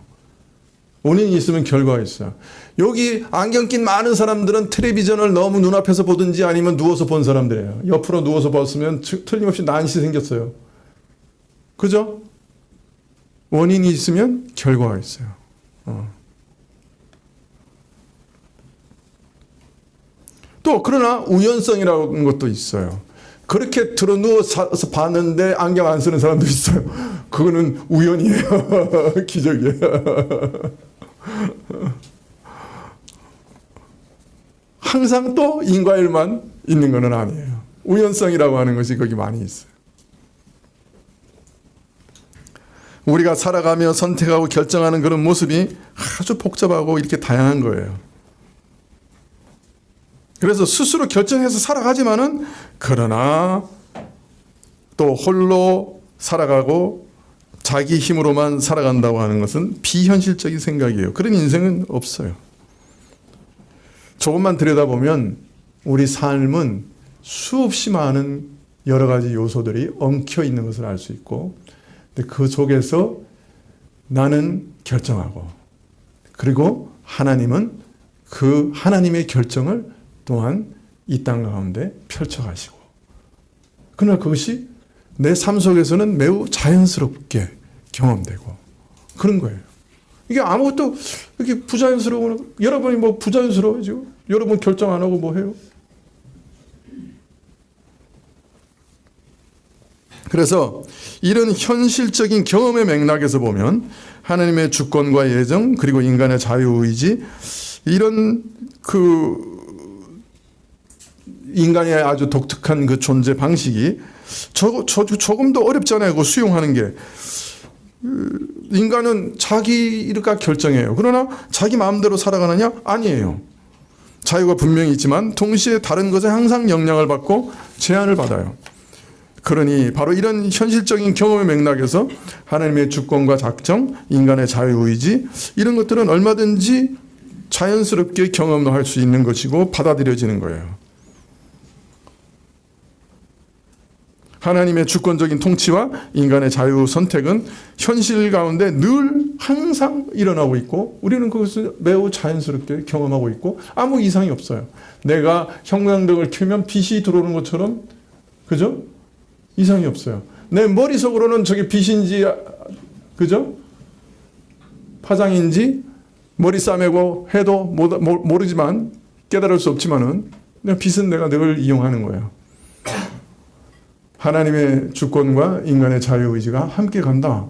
원인이 있으면 결과가 있어요. 여기 안경 낀 많은 사람들은 텔레비전을 너무 눈앞에서 보든지 아니면 누워서 본 사람들이에요. 옆으로 누워서 봤으면 틀림없이 난시 생겼어요. 그죠? 원인이 있으면 결과가 있어요. 또 그러나 우연성이라는 것도 있어요. 그렇게 들어 누워서 봤는데 안경 안 쓰는 사람도 있어요. 그거는 우연이에요. 기적이에요. 항상 또 인과율만 있는 건 아니에요. 우연성이라고 하는 것이 거기 많이 있어요. 우리가 살아가며 선택하고 결정하는 그런 모습이 아주 복잡하고 이렇게 다양한 거예요. 그래서 스스로 결정해서 살아가지만은, 그러나 또 홀로 살아가고 자기 힘으로만 살아간다고 하는 것은 비현실적인 생각이에요. 그런 인생은 없어요. 조금만 들여다보면 우리 삶은 수없이 많은 여러 가지 요소들이 엉켜 있는 것을 알 수 있고, 근데 그 속에서 나는 결정하고, 그리고 하나님은 그 하나님의 결정을 또한 이 땅 가운데 펼쳐가시고, 그러나 그것이 내 삶 속에서는 매우 자연스럽게 경험되고 그런 거예요. 이게 아무것도 이렇게 부자연스러워. 여러분이 뭐 부자연스러워지고 여러분 결정 안 하고 뭐 해요? 그래서 이런 현실적인 경험의 맥락에서 보면 하나님의 주권과 예정, 그리고 인간의 자유의지, 이런 인간의 아주 독특한 그 존재 방식이 조금도 어렵잖아요. 그 수용하는 게. 인간은 자기가 결정해요. 그러나 자기 마음대로 살아가느냐? 아니에요. 자유가 분명히 있지만 동시에 다른 것에 항상 영향을 받고 제한을 받아요. 그러니 바로 이런 현실적인 경험의 맥락에서 하나님의 주권과 작정, 인간의 자유의지 이런 것들은 얼마든지 자연스럽게 경험할 수 있는 것이고 받아들여지는 거예요. 하나님의 주권적인 통치와 인간의 자유 선택은 현실 가운데 늘 항상 일어나고 있고 우리는 그것을 매우 자연스럽게 경험하고 있고 아무 이상이 없어요. 내가 형광등을 켜면 빛이 들어오는 것처럼 그죠? 이상이 없어요. 내 머릿속으로는 저게 빛인지 그죠? 파장인지 머리 싸매고 해도 모르지만 깨달을 수 없지만은 빛은 내가 늘 이용하는 거예요. 하나님의 주권과 인간의 자유의지가 함께 간다.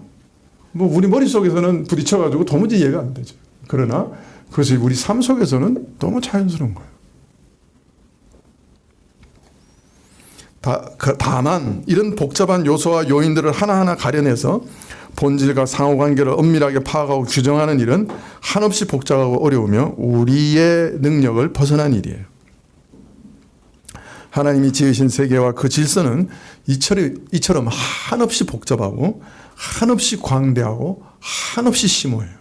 뭐 우리 머릿속에서는 부딪혀가지고 도무지 이해가 안 되죠. 그러나 그것이 우리 삶 속에서는 너무 자연스러운 거예요. 다만 이런 복잡한 요소와 요인들을 하나하나 가려내서 본질과 상호관계를 엄밀하게 파악하고 규정하는 일은 한없이 복잡하고 어려우며 우리의 능력을 벗어난 일이에요. 하나님이 지으신 세계와 그 질서는 이처럼 한없이 복잡하고 한없이 광대하고 한없이 심오해요.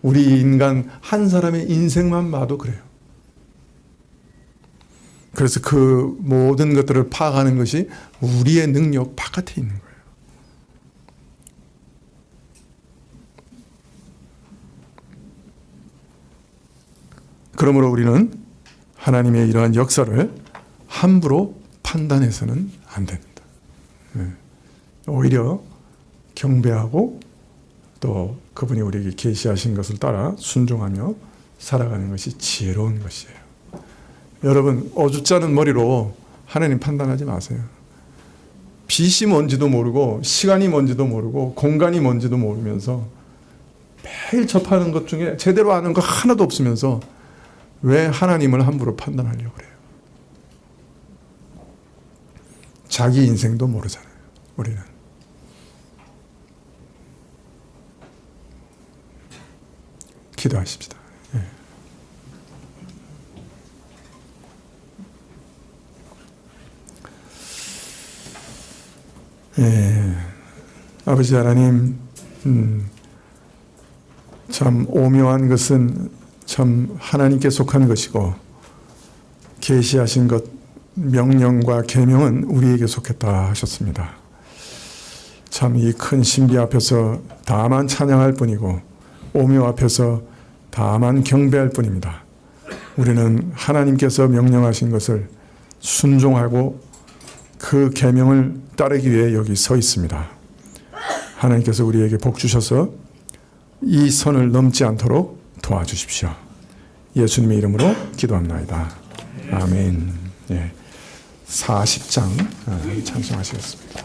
우리 인간 한 사람의 인생만 봐도 그래요. 그래서 그 모든 것들을 파악하는 것이 우리의 능력 바깥에 있는 거예요. 그러므로 우리는 하나님의 이러한 역사를 함부로 판단해서는 안 됩니다. 오히려 경배하고 또 그분이 우리에게 계시하신 것을 따라 순종하며 살아가는 것이 지혜로운 것이에요. 여러분 어줍잖은 머리로 하나님 판단하지 마세요. 빛이 뭔지도 모르고 시간이 뭔지도 모르고 공간이 뭔지도 모르면서 매일 접하는 것 중에 제대로 아는 거 하나도 없으면서 왜 하나님을 함부로 판단하려고 그래요? 자기 인생도 모르잖아요. 우리는. 기도하십시다. 아버지 하나님, 참 오묘한 것은 참 하나님께 속한 것이고 계시하신 것 명령과 계명은 우리에게 속했다 하셨습니다. 참 이 큰 신비 앞에서 다만 찬양할 뿐이고 오묘 앞에서 다만 경배할 뿐입니다. 우리는 하나님께서 명령하신 것을 순종하고 그 계명을 따르기 위해 여기 서 있습니다. 하나님께서 우리에게 복 주셔서 이 선을 넘지 않도록 도와주십시오. 예수님의 이름으로 기도합나이다. 아멘. 40장 찬송하시겠습니다.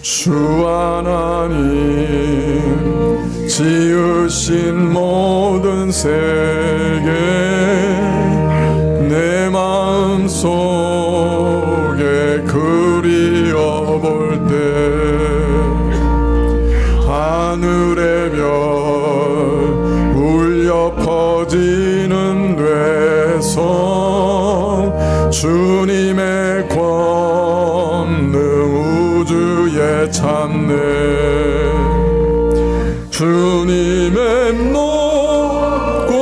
주 하나님 지으신 모든 세계 내 마음 속에 그리워볼 때 하늘의 별 울려 퍼지는 뇌성 주님의 권능 우주에 참네 주님의 높고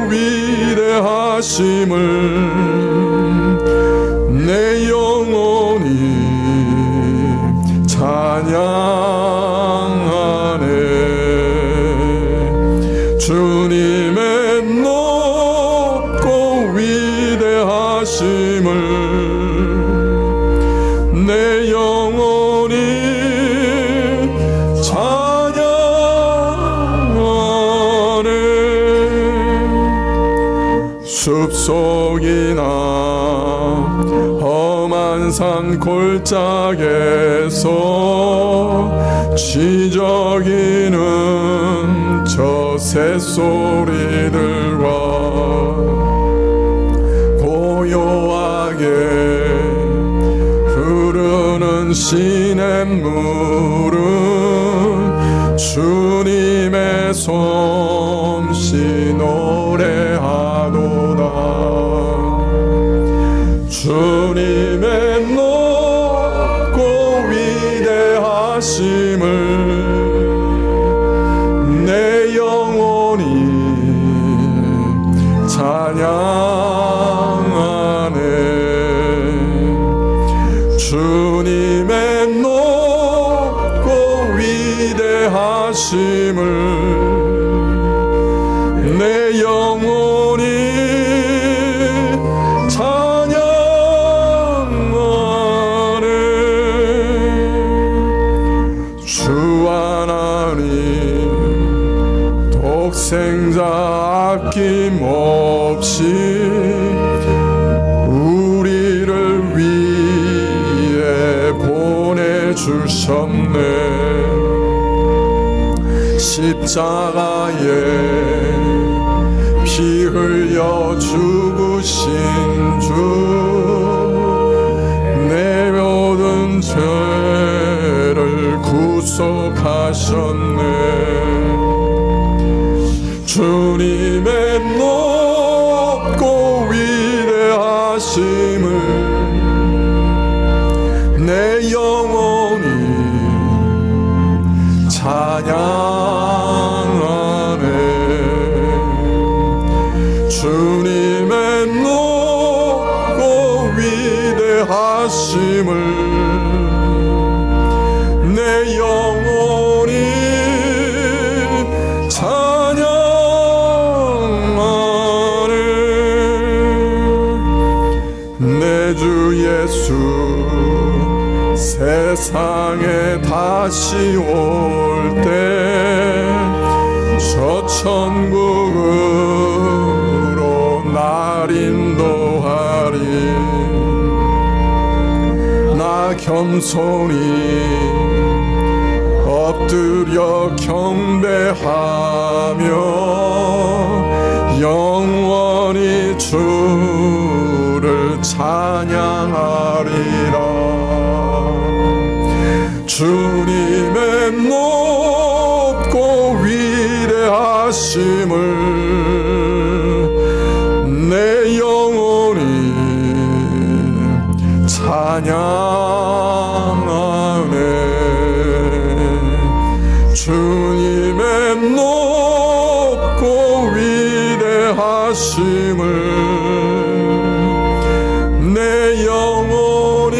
위대하심을 내 영혼이 찬양하네 주님의 높고 위대하심을 내 영혼이 찬양하네 숲속이나 험한 산 골짜기에서 지저귀는 저 새소리들과 고요하게 흐르는 시냇물은 주님의 솜씨 노래하도다. 주님의 높고 위대하심을 내 영혼이 찬양하네. 주님의 높고 위대하심을 내 영혼이 찬양하네. 주 하나님 독생자 아낌없이 우리를 위해 보내주셨네. 십자가에 피 흘려 죽으신 주 내 모든 죄를 구속하셨네. 주님의 높고 위대하심을 내 영혼이 찬양하네. 주님의 높고 위대하심을 내 영혼이 찬양하네. 내 주 예수 세상에 다시 올 때 저 천국으로 날 인도하리. 나 겸손히 엎드려 경배하며 영원히 주를 찬양하리라. 주님의 높고 위대하심을 내 영혼이 찬양하네. 주님의 높고 위대하심을 내 영혼이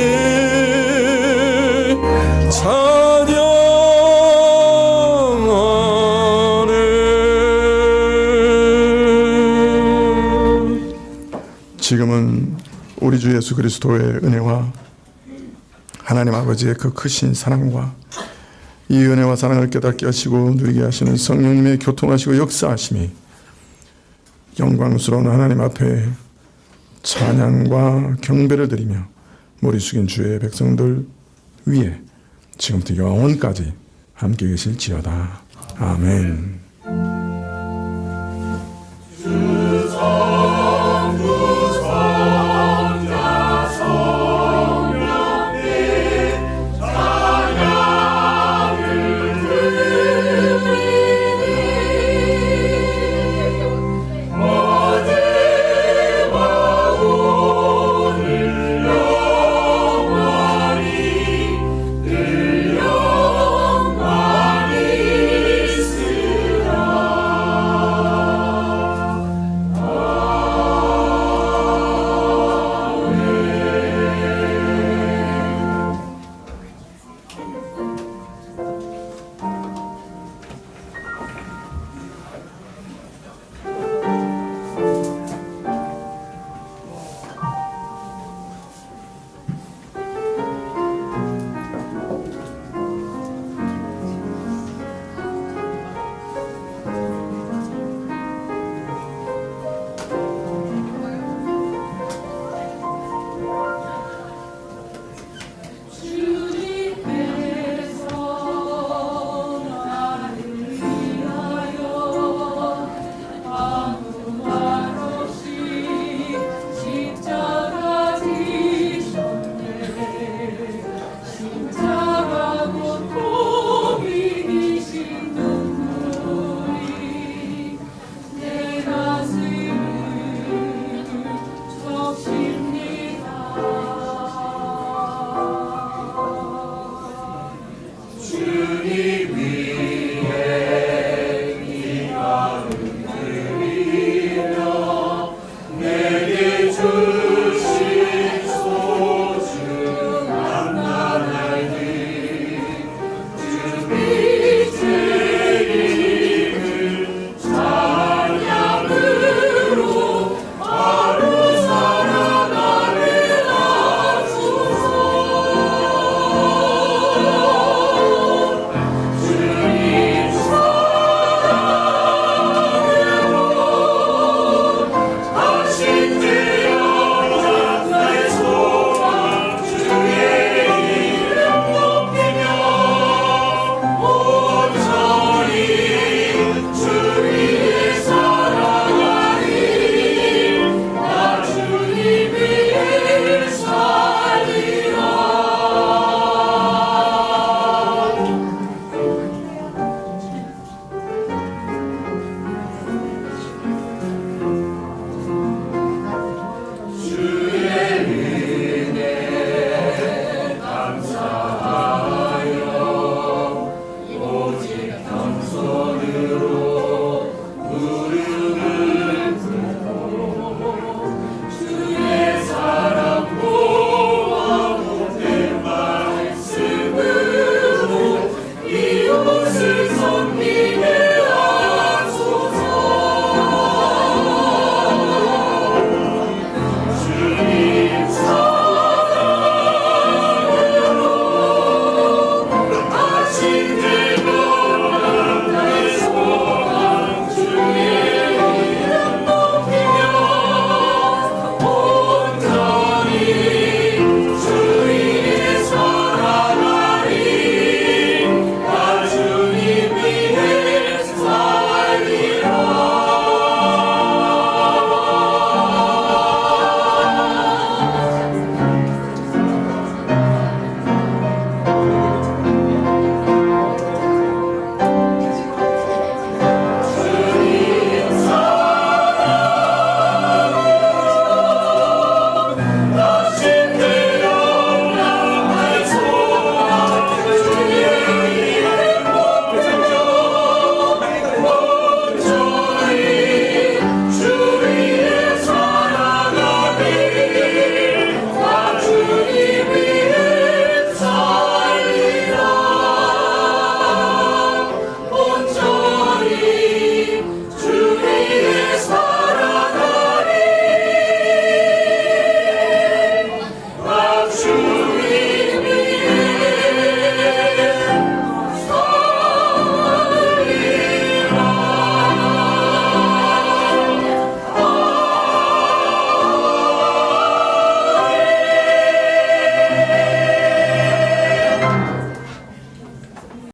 찬양하네. 지금은 우리 주 예수 그리스도의 은혜와 하나님 아버지의 그 크신 사랑과 이 은혜와 사랑을 깨닫게 하시고 누리게 하시는 성령님의 교통하시고 역사하심이 영광스러운 하나님 앞에 찬양과 경배를 드리며 머리 숙인 주의 백성들 위에 지금부터 영원까지 함께 계실지어다. 아멘.